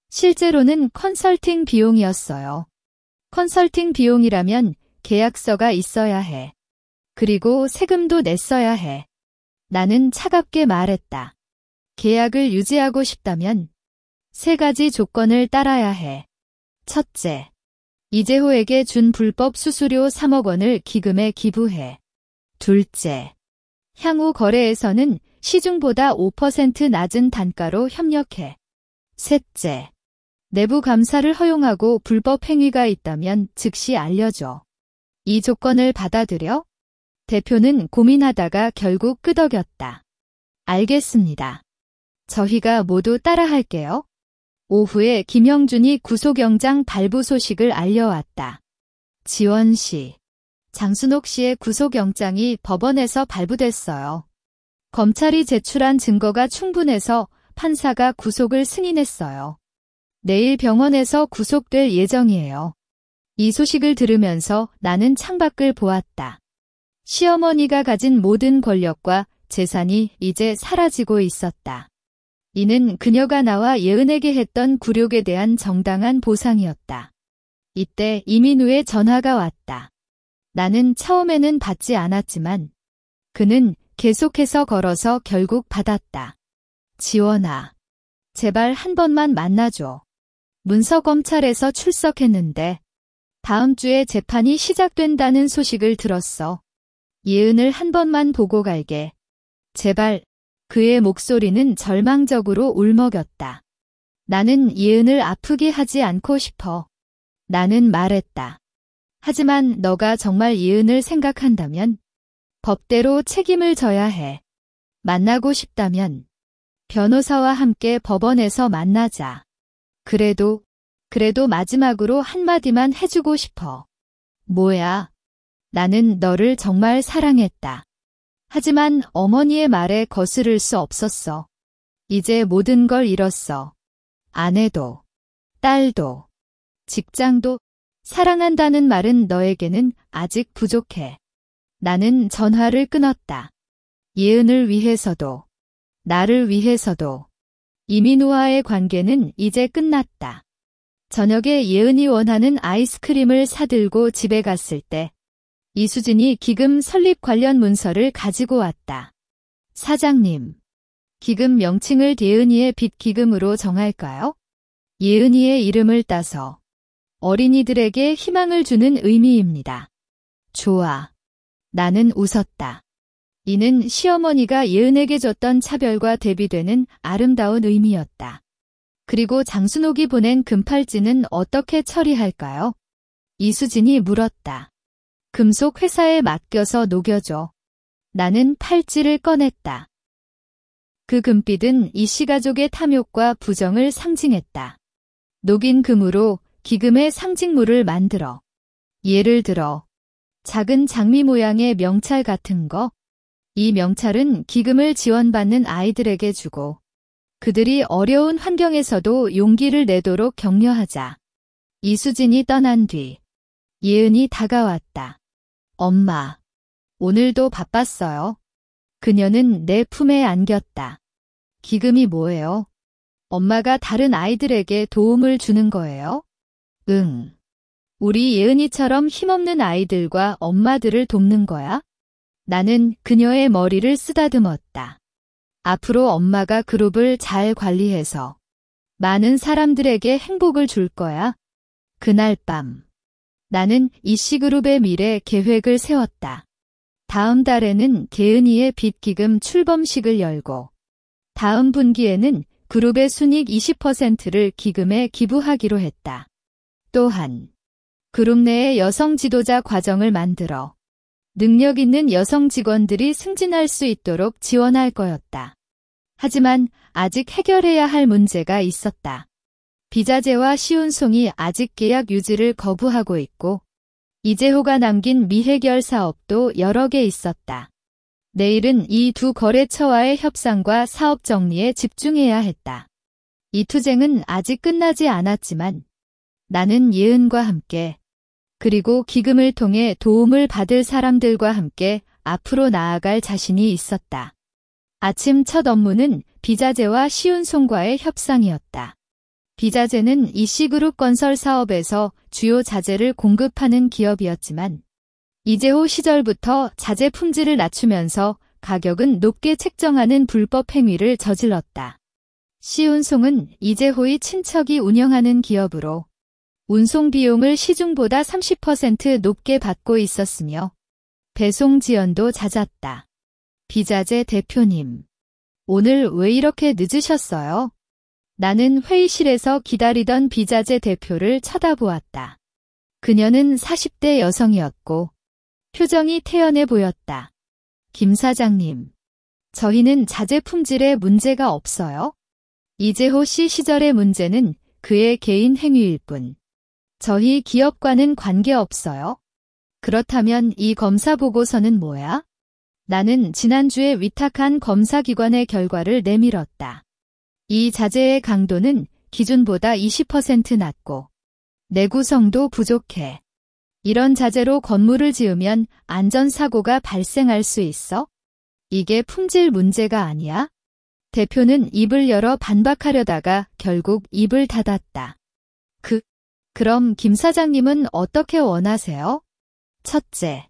실제로는 컨설팅 비용이었어요. 컨설팅 비용이라면 계약서가 있어야 해. 그리고 세금도 냈어야 해. 나는 차갑게 말했다. 계약을 유지하고 싶다면 3가지 조건을 따라야 해. 첫째, 이재호에게 준 불법 수수료 3억 원을 기금에 기부해. 둘째, 향후 거래에서는 시중보다 5% 낮은 단가로 협력해. 셋째, 내부 감사를 허용하고 불법 행위가 있다면 즉시 알려줘. 이 조건을 받아들여? 대표는 고민하다가 결국 끄덕였다. 알겠습니다. 저희가 모두 따라할게요. 오후에 김형준이 구속영장 발부 소식을 알려왔다. 지원 씨, 장순옥 씨의 구속영장이 법원에서 발부됐어요. 검찰이 제출한 증거가 충분해서 판사가 구속을 승인했어요. 내일 병원에서 구속될 예정이에요. 이 소식을 들으면서 나는 창밖을 보았다. 시어머니가 가진 모든 권력과 재산이 이제 사라지고 있었다. 이는 그녀가 나와 예은에게 했던 굴욕에 대한 정당한 보상이었다. 이때 이민우의 전화가 왔다. 나는 처음에는 받지 않았지만 그는 계속해서 걸어서 결국 받았다. 지원아, 제발 한 번만 만나줘. 문서검찰에서 출석했는데 다음 주에 재판이 시작된다는 소식을 들었어. 예은을 한 번만 보고 갈게. 제발. 그의 목소리는 절망적으로 울먹였다. 나는 예은을 아프게 하지 않고 싶어. 나는 말했다. 하지만 너가 정말 예은을 생각한다면 법대로 책임을 져야 해. 만나고 싶다면 변호사와 함께 법원에서 만나자. 그래도 마지막으로 한마디만 해주고 싶어. 뭐야? 나는 너를 정말 사랑했다. 하지만 어머니의 말에 거스를 수 없었어. 이제 모든 걸 잃었어. 아내도, 딸도, 직장도, 사랑한다는 말은 너에게는 아직 부족해. 나는 전화를 끊었다. 예은을 위해서도, 나를 위해서도. 이민우와의 관계는 이제 끝났다. 저녁에 예은이 원하는 아이스크림을 사들고 집에 갔을 때 이수진이 기금 설립 관련 문서를 가지고 왔다. 사장님, 기금 명칭을 예은이의 빚 기금으로 정할까요? 예은이의 이름을 따서 어린이들에게 희망을 주는 의미입니다. 좋아. 나는 웃었다. 이는 시어머니가 예은에게 줬던 차별과 대비되는 아름다운 의미였다. 그리고 장순옥이 보낸 금팔찌는 어떻게 처리할까요? 이수진이 물었다. 금속 회사에 맡겨서 녹여줘. 나는 팔찌를 꺼냈다. 그 금빛은 이씨 가족의 탐욕과 부정을 상징했다. 녹인 금으로 기금의 상징물을 만들어. 예를 들어 작은 장미 모양의 명찰 같은 거. 이 명찰은 기금을 지원받는 아이들에게 주고 그들이 어려운 환경에서도 용기를 내도록 격려하자. 이수진이 떠난 뒤 예은이 다가왔다. 엄마, 오늘도 바빴어요. 그녀는 내 품에 안겼다. 기금이 뭐예요? 엄마가 다른 아이들에게 도움을 주는 거예요? 응. 우리 예은이처럼 힘없는 아이들과 엄마들을 돕는 거야? 나는 그녀의 머리를 쓰다듬었다. 앞으로 엄마가 그룹을 잘 관리해서 많은 사람들에게 행복을 줄 거야. 그날 밤, 나는 이씨그룹의 미래 계획을 세웠다. 다음 달에는 개은이의 빚기금 출범식을 열고, 다음 분기에는 그룹의 순이익 20%를 기금에 기부하기로 했다. 또한, 그룹 내에 여성 지도자 과정을 만들어 능력 있는 여성 직원들이 승진할 수 있도록 지원할 거였다. 하지만 아직 해결해야 할 문제가 있었다. 비자재와 시운송이 아직 계약 유지를 거부하고 있고, 이재호가 남긴 미해결 사업도 여러 개 있었다. 내일은 이 두 거래처와의 협상과 사업 정리에 집중해야 했다. 이 투쟁은 아직 끝나지 않았지만 나는 예은과 함께, 그리고 기금을 통해 도움을 받을 사람들과 함께 앞으로 나아갈 자신이 있었다. 아침 첫 업무는 비자재와 시운송과의 협상이었다. 비자재는 이씨그룹 건설 사업에서 주요 자재를 공급하는 기업이었지만 이재호 시절부터 자재 품질을 낮추면서 가격은 높게 책정하는 불법 행위를 저질렀다. 시운송은 이재호의 친척이 운영하는 기업으로 운송 비용을 시중보다 30% 높게 받고 있었으며 배송 지연도 잦았다. 비자재 대표님, 오늘 왜 이렇게 늦으셨어요? 나는 회의실에서 기다리던 비자재 대표를 쳐다보았다. 그녀는 40대 여성이었고 표정이 태연해 보였다. 김 사장님, 저희는 자재 품질에 문제가 없어요. 이재호 씨 시절의 문제는 그의 개인 행위일 뿐. 저희 기업과는 관계없어요. 그렇다면 이 검사 보고서는 뭐야? 나는 지난주에 위탁한 검사기관의 결과를 내밀었다. 이 자재의 강도는 기준보다 20% 낮고 내구성도 부족해. 이런 자재로 건물을 지으면 안전사고가 발생할 수 있어? 이게 품질 문제가 아니야? 대표는 입을 열어 반박하려다가 결국 입을 닫았다. 그럼 김 사장님은 어떻게 원하세요? 첫째,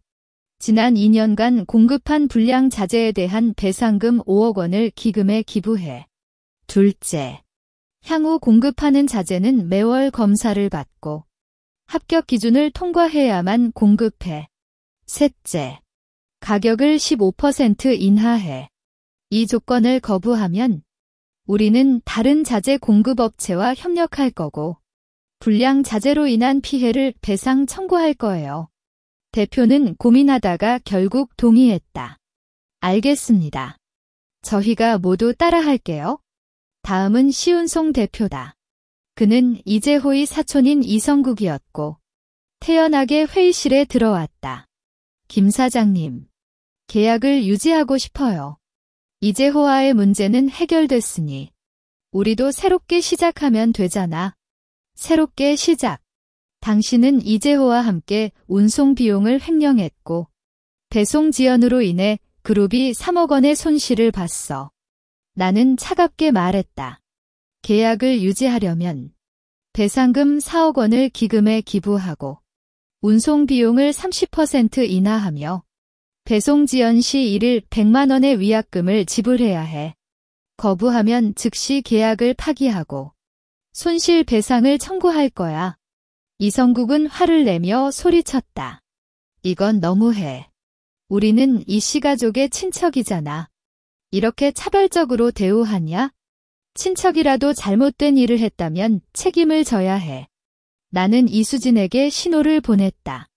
지난 2년간 공급한 불량 자재에 대한 배상금 5억 원을 기금에 기부해. 둘째, 향후 공급하는 자재는 매월 검사를 받고 합격 기준을 통과해야만 공급해. 셋째, 가격을 15% 인하해. 이 조건을 거부하면 우리는 다른 자재 공급업체와 협력할 거고 불량 자재로 인한 피해를 배상 청구할 거예요. 대표는 고민하다가 결국 동의했다. 알겠습니다. 저희가 모두 따라할게요. 다음은 시운송 대표다. 그는 이재호의 사촌인 이성국이었고 태연하게 회의실에 들어왔다. 김 사장님, 계약을 유지하고 싶어요. 이재호와의 문제는 해결됐으니 우리도 새롭게 시작하면 되잖아. 새롭게 시작. 당신은 이재호와 함께 운송 비용을 횡령했고 배송 지연으로 인해 그룹이 3억 원의 손실을 봤어. 나는 차갑게 말했다. 계약을 유지하려면 배상금 4억 원을 기금에 기부하고 운송 비용을 30% 인하하며 배송 지연 시 1일 100만 원의 위약금을 지불해야 해. 거부하면 즉시 계약을 파기하고 손실 배상을 청구할 거야. 이성국은 화를 내며 소리쳤다. 이건 너무해. 우리는 이씨 가족의 친척이잖아. 이렇게 차별적으로 대우하냐? 친척이라도 잘못된 일을 했다면 책임을 져야 해. 나는 이수진에게 신호를 보냈다.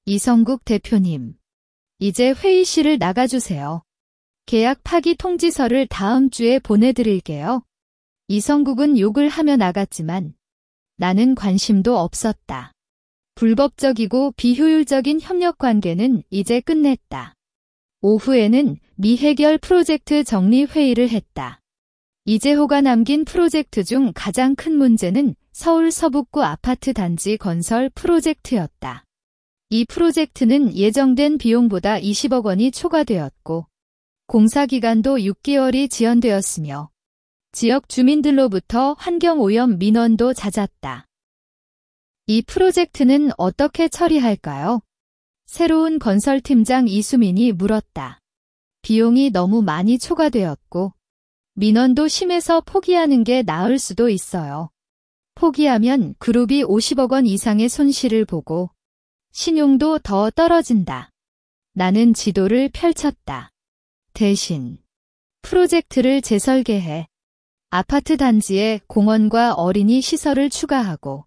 이성국 대표님, 이제 회의실을 나가주세요. 계약 파기 통지서를 다음 주에 보내드릴게요. 이성국은 욕을 하며 나갔지만 나는 관심도 없었다. 불법적이고 비효율적인 협력 관계는 이제 끝냈다. 오후에는 미해결 프로젝트 정리 회의를 했다. 이재호가 남긴 프로젝트 중 가장 큰 문제는 서울 서북구 아파트 단지 건설 프로젝트였다. 이 프로젝트는 예정된 비용보다 20억 원이 초과되었고 공사 기간도 6개월이 지연되었으며 지역 주민들로부터 환경오염 민원도 잦았다. 이 프로젝트는 어떻게 처리할까요? 새로운 건설팀장 이수민이 물었다. 비용이 너무 많이 초과되었고 민원도 심해서 포기하는 게 나을 수도 있어요. 포기하면 그룹이 50억 원 이상의 손실을 보고 신용도 더 떨어진다. 나는 지도를 펼쳤다. 대신 프로젝트를 재설계해 아파트 단지에 공원과 어린이 시설을 추가하고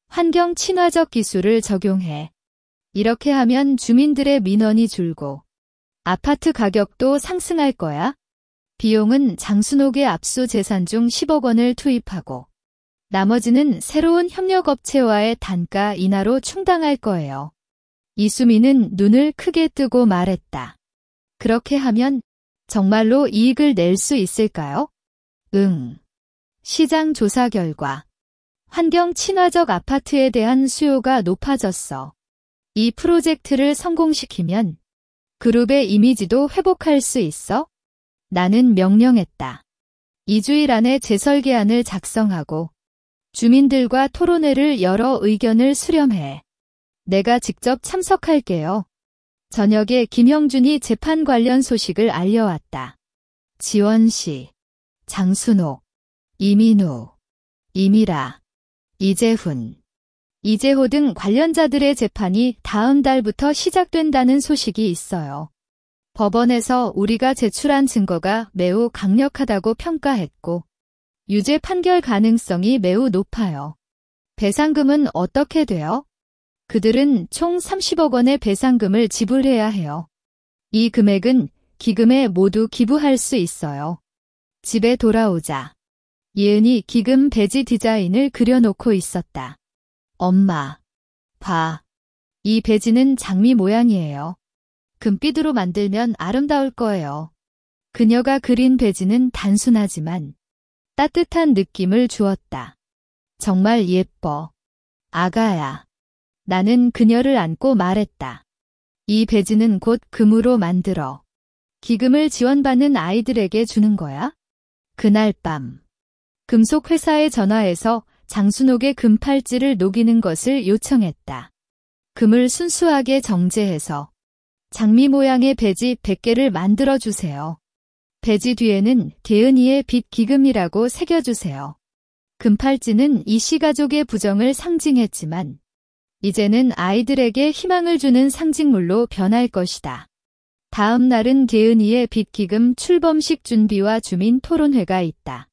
환경 친화적 기술을 적용해. 이렇게 하면 주민들의 민원이 줄고 아파트 가격도 상승할 거야. 비용은 장순옥의 압수 재산 중 10억 원을 투입하고 나머지는 새로운 협력업체와의 단가 인하로 충당할 거예요. 이수민은 눈을 크게 뜨고 말했다. 그렇게 하면 정말로 이익을 낼 수 있을까요? 응. 시장 조사 결과 환경 친화적 아파트에 대한 수요가 높아졌어. 이 프로젝트를 성공시키면 그룹의 이미지도 회복할 수 있어? 나는 명령했다. 2주일 안에 재설계안을 작성하고 주민들과 토론회를 열어 의견을 수렴해. 내가 직접 참석할게요. 저녁에 김형준이 재판 관련 소식을 알려왔다. 지원씨, 장순옥, 이민우, 이미라, 이재훈, 이재호 등 관련자들의 재판이 다음 달부터 시작된다는 소식이 있어요. 법원에서 우리가 제출한 증거가 매우 강력하다고 평가했고 유죄 판결 가능성이 매우 높아요. 배상금은 어떻게 돼요? 그들은 총 30억 원의 배상금을 지불해야 해요. 이 금액은 기금에 모두 기부할 수 있어요. 집에 돌아오자 예은이 기금 배지 디자인을 그려놓고 있었다. 엄마, 봐. 이 배지는 장미 모양이에요. 금빛으로 만들면 아름다울 거예요. 그녀가 그린 배지는 단순하지만 따뜻한 느낌을 주었다. 정말 예뻐. 아가야. 나는 그녀를 안고 말했다. 이 배지는 곧 금으로 만들어 기금을 지원받는 아이들에게 주는 거야? 그날 밤 금속회사에 전화해서 장순옥의 금팔찌를 녹이는 것을 요청했다. 금을 순수하게 정제해서 장미 모양의 배지 100개를 만들어주세요. 배지 뒤에는 개은이의 빛 기금이라고 새겨주세요. 금팔찌는 이씨 가족의 부정을 상징했지만 이제는 아이들에게 희망을 주는 상징물로 변할 것이다. 다음 날은 개은이의 빛 기금 출범식 준비와 주민 토론회가 있다.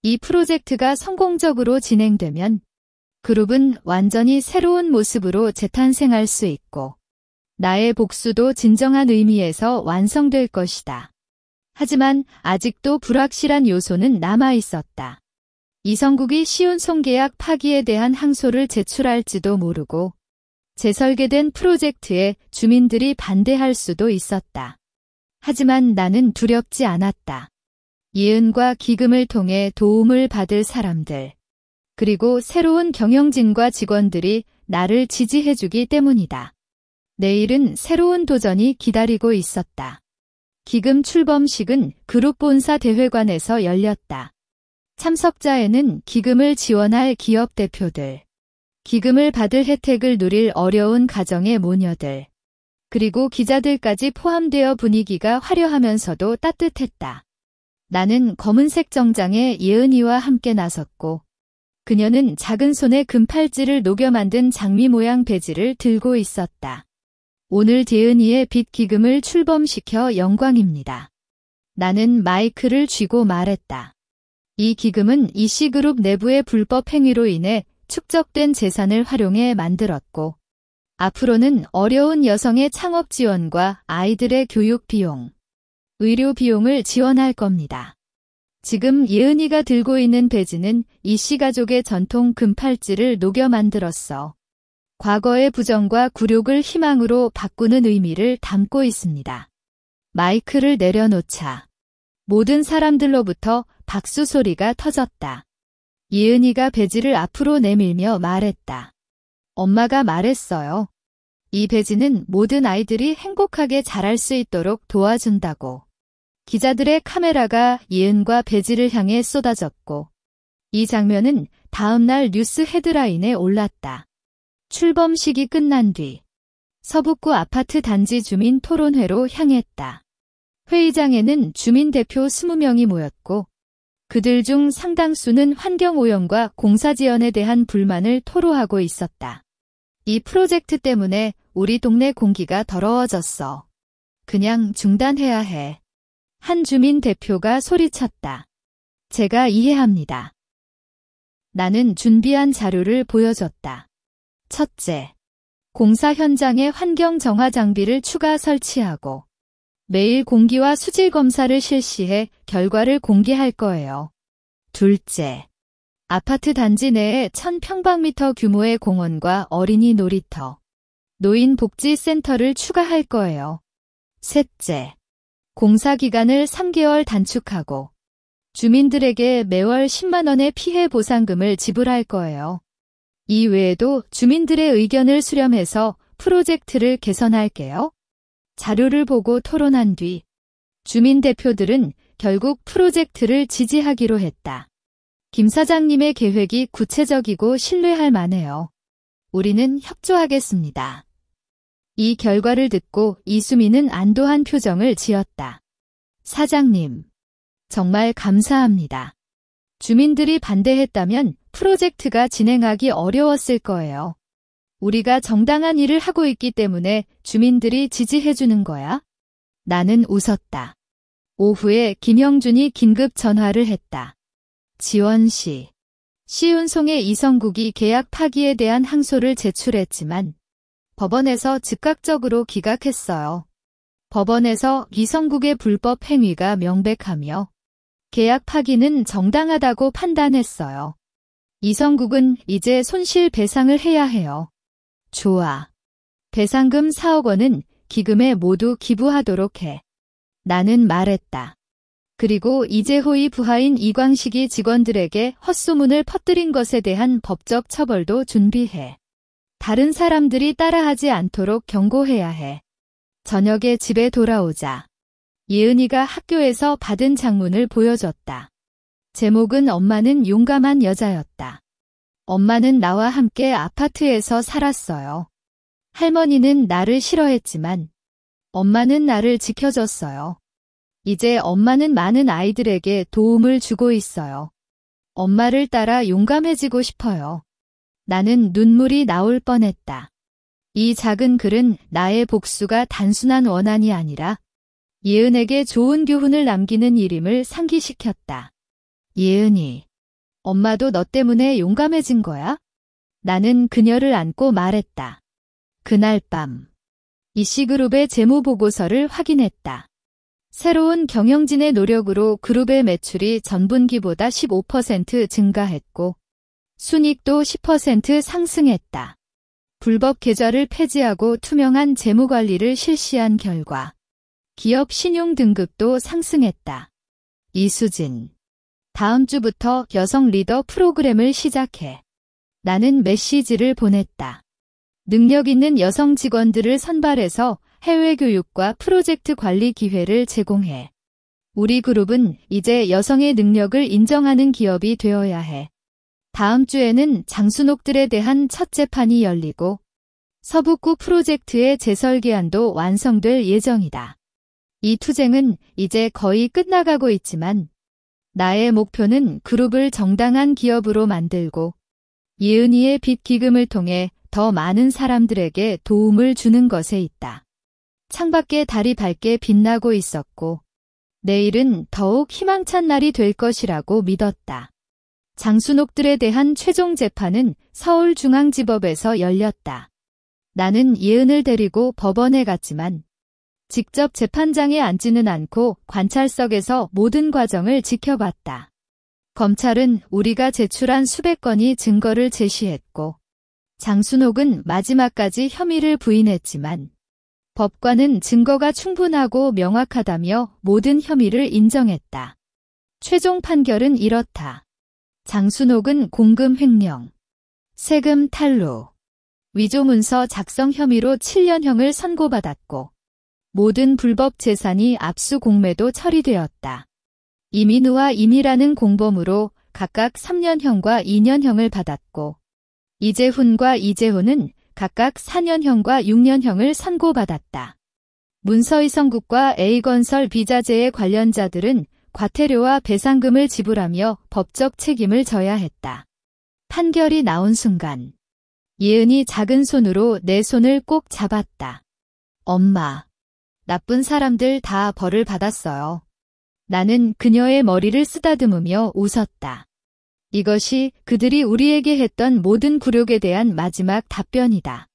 이 프로젝트가 성공적으로 진행되면 그룹은 완전히 새로운 모습으로 재탄생할 수 있고 나의 복수도 진정한 의미에서 완성될 것이다. 하지만 아직도 불확실한 요소는 남아 있었다. 이성국이 시운송 계약 파기에 대한 항소를 제출할지도 모르고 재설계된 프로젝트에 주민들이 반대할 수도 있었다. 하지만 나는 두렵지 않았다. 예은과 기금을 통해 도움을 받을 사람들, 그리고 새로운 경영진과 직원들이 나를 지지해주기 때문이다. 내일은 새로운 도전이 기다리고 있었다. 기금 출범식은 그룹 본사 대회관에서 열렸다. 참석자에는 기금을 지원할 기업 대표들, 기금을 받을 혜택을 누릴 어려운 가정의 모녀들, 그리고 기자들까지 포함되어 분위기가 화려하면서도 따뜻했다. 나는 검은색 정장에 예은이와 함께 나섰고 그녀는 작은 손에 금팔찌를 녹여 만든 장미 모양 배지를 들고 있었다. 오늘 예은이의 빛 기금을 출범시켜 영광입니다. 나는 마이크를 쥐고 말했다. 이 기금은 이씨그룹 내부의 불법 행위로 인해 축적된 재산을 활용해 만들었고 앞으로는 어려운 여성의 창업 지원과 아이들의 교육 비용, 의료 비용을 지원할 겁니다. 지금 예은이가 들고 있는 배지는 이씨 가족의 전통 금팔찌를 녹여 만들었어. 과거의 부정과 굴욕을 희망으로 바꾸는 의미를 담고 있습니다. 마이크를 내려놓자 모든 사람들로부터 박수 소리가 터졌다. 예은이가 배지를 앞으로 내밀며 말했다. 엄마가 말했어요. 이 배지는 모든 아이들이 행복하게 자랄 수 있도록 도와준다고. 기자들의 카메라가 예은과 배지를 향해 쏟아졌고 이 장면은 다음 날 뉴스 헤드라인에 올랐다. 출범식이 끝난 뒤 서북구 아파트 단지 주민 토론회로 향했다. 회의장에는 주민 대표 20명이 모였고 그들 중 상당수는 환경오염과 공사지연에 대한 불만을 토로하고 있었다. 이 프로젝트 때문에 우리 동네 공기가 더러워졌어. 그냥 중단해야 해. 한 주민 대표가 소리쳤다. 제가 이해합니다. 나는 준비한 자료를 보여줬다. 첫째, 공사 현장에 환경 정화 장비를 추가 설치하고 매일 공기와 수질 검사를 실시해 결과를 공개할 거예요. 둘째, 아파트 단지 내에 1000평방미터 규모의 공원과 어린이 놀이터, 노인복지센터를 추가할 거예요. 셋째, 공사 기간을 3개월 단축하고 주민들에게 매월 10만 원의 피해 보상금을 지불할 거예요. 이 외에도 주민들의 의견을 수렴해서 프로젝트를 개선할게요. 자료를 보고 토론한 뒤 주민 대표들은 결국 프로젝트를 지지하기로 했다. 김 사장님의 계획이 구체적이고 신뢰할 만해요. 우리는 협조하겠습니다. 이 결과를 듣고 이수민은 안도한 표정을 지었다. 사장님, 정말 감사합니다. 주민들이 반대했다면 프로젝트가 진행하기 어려웠을 거예요. 우리가 정당한 일을 하고 있기 때문에 주민들이 지지해주는 거야. 나는 웃었다. 오후에 김영준이 긴급 전화를 했다. 지원시. 시운송의 이성국이 계약 파기에 대한 항소를 제출했지만 법원에서 즉각적으로 기각했어요. 법원에서 이성국의 불법 행위가 명백하며 계약 파기는 정당하다고 판단했어요. 이성국은 이제 손실배상을 해야 해요. 좋아. 배상금 4억 원은 기금에 모두 기부하도록 해. 나는 말했다. 그리고 이재호의 부하인 이광식이 직원들에게 헛소문을 퍼뜨린 것에 대한 법적 처벌도 준비해. 다른 사람들이 따라하지 않도록 경고해야 해. 저녁에 집에 돌아오자. 예은이가 학교에서 받은 장문을 보여줬다. 제목은 엄마는 용감한 여자였다. 엄마는 나와 함께 아파트에서 살았어요. 할머니는 나를 싫어했지만 엄마는 나를 지켜줬어요. 이제 엄마는 많은 아이들에게 도움을 주고 있어요. 엄마를 따라 용감해지고 싶어요. 나는 눈물이 나올 뻔했다. 이 작은 글은 나의 복수가 단순한 원한이 아니라 예은에게 좋은 교훈을 남기는 일임을 상기시켰다. 예은이, 엄마도 너 때문에 용감해진 거야? 나는 그녀를 안고 말했다. 그날 밤, 이씨그룹의 재무보고서를 확인했다. 새로운 경영진의 노력으로 그룹의 매출이 전분기보다 15% 증가했고 순이익도 10% 상승했다. 불법 계좌를 폐지하고 투명한 재무관리를 실시한 결과 기업 신용 등급도 상승했다. 이수진, 다음 주부터 여성 리더 프로그램을 시작해. 나는 메시지를 보냈다. 능력 있는 여성 직원들을 선발해서 해외 교육과 프로젝트 관리 기회를 제공해. 우리 그룹은 이제 여성의 능력을 인정하는 기업이 되어야 해. 다음 주에는 장순옥들에 대한 첫 재판이 열리고 서북구 프로젝트의 재설계안도 완성될 예정이다. 이 투쟁은 이제 거의 끝나가고 있지만 나의 목표는 그룹을 정당한 기업으로 만들고 예은이의 빚 기금을 통해 더 많은 사람들에게 도움을 주는 것에 있다. 창밖에 달이 밝게 빛나고 있었고 내일은 더욱 희망찬 날이 될 것이라고 믿었다. 장순옥들에 대한 최종 재판은 서울중앙지법에서 열렸다. 나는 예은을 데리고 법원에 갔지만 직접 재판장에 앉지는 않고 관찰석에서 모든 과정을 지켜봤다. 검찰은 우리가 제출한 수백 건의 증거를 제시했고 장순옥은 마지막까지 혐의를 부인했지만 법관은 증거가 충분하고 명확하다며 모든 혐의를 인정했다. 최종 판결은 이렇다. 장순옥은 공금 횡령, 세금 탈루, 위조문서 작성 혐의로 7년형을 선고받았고 모든 불법 재산이 압수 공매도 처리되었다. 이민우와 임이라는 공범으로 각각 3년형과 2년형을 받았고 이재훈과 이재호는 각각 4년형과 6년형을 선고받았다. 문서이성국과 A건설 비자재의 관련자들은 과태료와 배상금을 지불하며 법적 책임을 져야 했다. 판결이 나온 순간 예은이 작은 손으로 내 손을 꼭 잡았다. 엄마, 나쁜 사람들 다 벌을 받았어요. 나는 그녀의 머리를 쓰다듬으며 웃었다. 이것이 그들이 우리에게 했던 모든 굴욕에 대한 마지막 답변이다.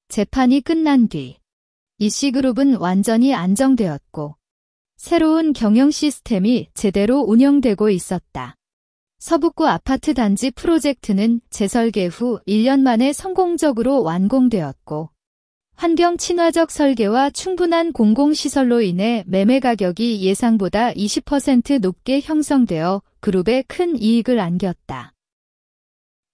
재판이 끝난 뒤 이씨그룹은 완전히 안정되었고 새로운 경영 시스템이 제대로 운영되고 있었다. 서북구 아파트 단지 프로젝트는 재설계 후 1년 만에 성공적으로 완공되었고 환경 친화적 설계와 충분한 공공시설로 인해 매매 가격이 예상보다 20% 높게 형성되어 그룹에 큰 이익을 안겼다.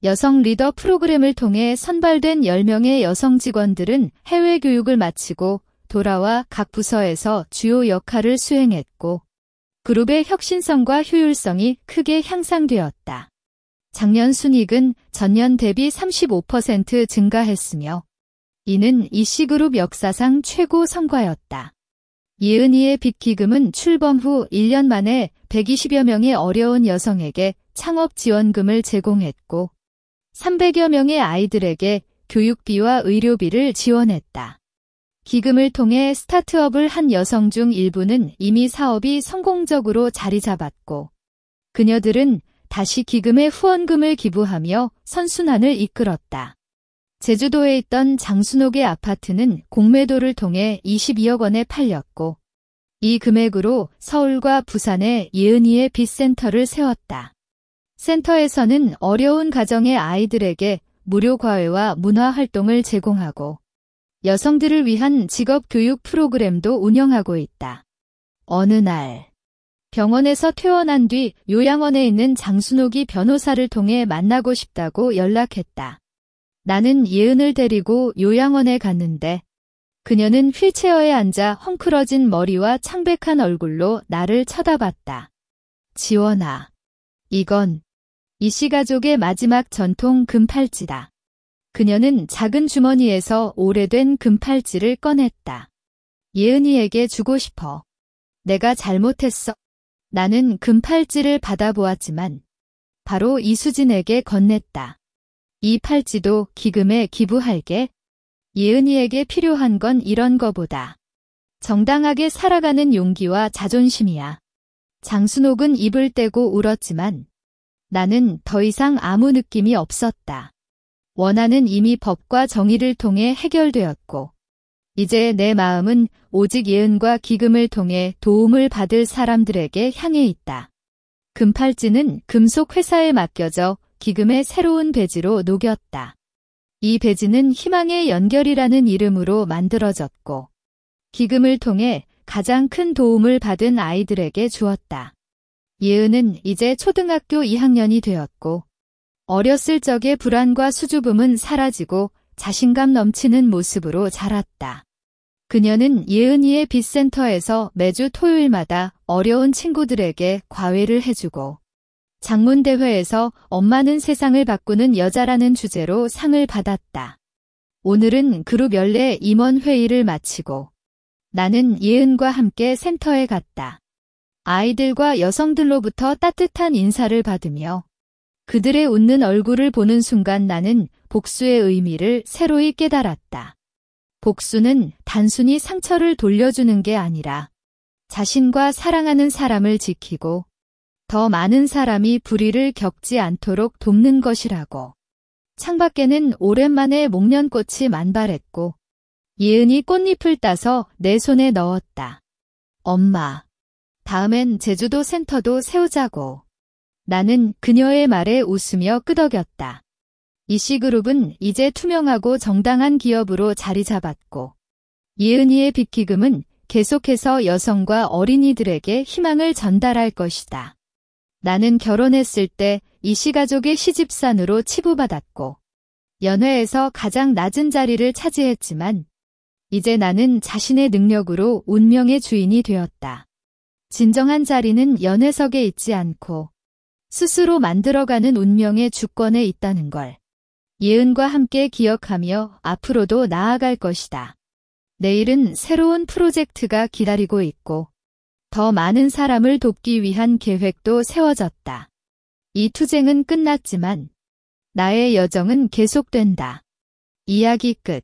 여성 리더 프로그램을 통해 선발된 10명의 여성 직원들은 해외 교육을 마치고 돌아와 각 부서에서 주요 역할을 수행했고 그룹의 혁신성과 효율성이 크게 향상되었다. 작년 순이익은 전년 대비 35% 증가했으며 이는 이씨그룹 역사상 최고 성과였다. 예은이의 빅기금은 출범 후 1년 만에 120여 명의 어려운 여성에게 창업 지원금을 제공했고 300여 명의 아이들에게 교육비와 의료비를 지원했다. 기금을 통해 스타트업을 한 여성 중 일부는 이미 사업이 성공적으로 자리 잡았고 그녀들은 다시 기금에 후원금을 기부하며 선순환을 이끌었다. 제주도에 있던 장순옥의 아파트는 공매도를 통해 22억 원에 팔렸고 이 금액으로 서울과 부산에 예은이의 빚센터를 세웠다. 센터에서는 어려운 가정의 아이들에게 무료 과외와 문화활동을 제공하고 여성들을 위한 직업교육 프로그램도 운영하고 있다. 어느 날 병원에서 퇴원한 뒤 요양원에 있는 장순옥이 변호사를 통해 만나고 싶다고 연락했다. 나는 예은을 데리고 요양원에 갔는데 그녀는 휠체어에 앉아 헝클어진 머리와 창백한 얼굴로 나를 쳐다봤다. 지원아, 이건 이씨 가족의 마지막 전통 금팔찌다. 그녀는 작은 주머니에서 오래된 금팔찌를 꺼냈다. 예은이에게 주고 싶어. 내가 잘못했어. 나는 금팔찌를 받아보았지만 바로 이수진에게 건넸다. 이 팔찌도 기금에 기부할게. 예은이에게 필요한 건 이런 거보다 정당하게 살아가는 용기와 자존심이야. 장순옥은 입을 떼고 울었지만 나는 더 이상 아무 느낌이 없었다. 원한은 이미 법과 정의를 통해 해결되었고 이제 내 마음은 오직 예은과 기금을 통해 도움을 받을 사람들에게 향해 있다. 금팔찌는 금속 회사에 맡겨져 기금의 새로운 배지로 녹였다. 이 배지는 희망의 연결이라는 이름으로 만들어졌고 기금을 통해 가장 큰 도움을 받은 아이들에게 주었다. 예은은 이제 초등학교 2학년이 되었고 어렸을 적의 불안과 수줍음은 사라지고 자신감 넘치는 모습으로 자랐다. 그녀는 예은이의 빚센터에서 매주 토요일마다 어려운 친구들에게 과외를 해주고 장문대회에서 엄마는 세상을 바꾸는 여자라는 주제로 상을 받았다. 오늘은 그룹 연례 임원회의를 마치고 나는 예은과 함께 센터에 갔다. 아이들과 여성들로부터 따뜻한 인사를 받으며 그들의 웃는 얼굴을 보는 순간 나는 복수의 의미를 새로이 깨달았다. 복수는 단순히 상처를 돌려주는 게 아니라 자신과 사랑하는 사람을 지키고 더 많은 사람이 불의를 겪지 않도록 돕는 것이라고. 창밖에는 오랜만에 목련꽃이 만발했고 예은이 꽃잎을 따서 내 손에 넣었다. 엄마, 다음엔 제주도 센터도 세우자고. 나는 그녀의 말에 웃으며 끄덕였다. 이씨그룹은 이제 투명하고 정당한 기업으로 자리 잡았고 예은이의 빅기금은 계속해서 여성과 어린이들에게 희망을 전달할 것이다. 나는 결혼했을 때 이씨 가족의 시집산으로 치부받았고 연회에서 가장 낮은 자리를 차지했지만 이제 나는 자신의 능력으로 운명의 주인이 되었다. 진정한 자리는 연회석에 있지 않고 스스로 만들어가는 운명의 주권에 있다는 걸. 예은과 함께 기억하며 앞으로도 나아갈 것이다. 내일은 새로운 프로젝트가 기다리고 있고 더 많은 사람을 돕기 위한 계획도 세워졌다. 이 투쟁은 끝났지만 나의 여정은 계속된다. 이야기 끝.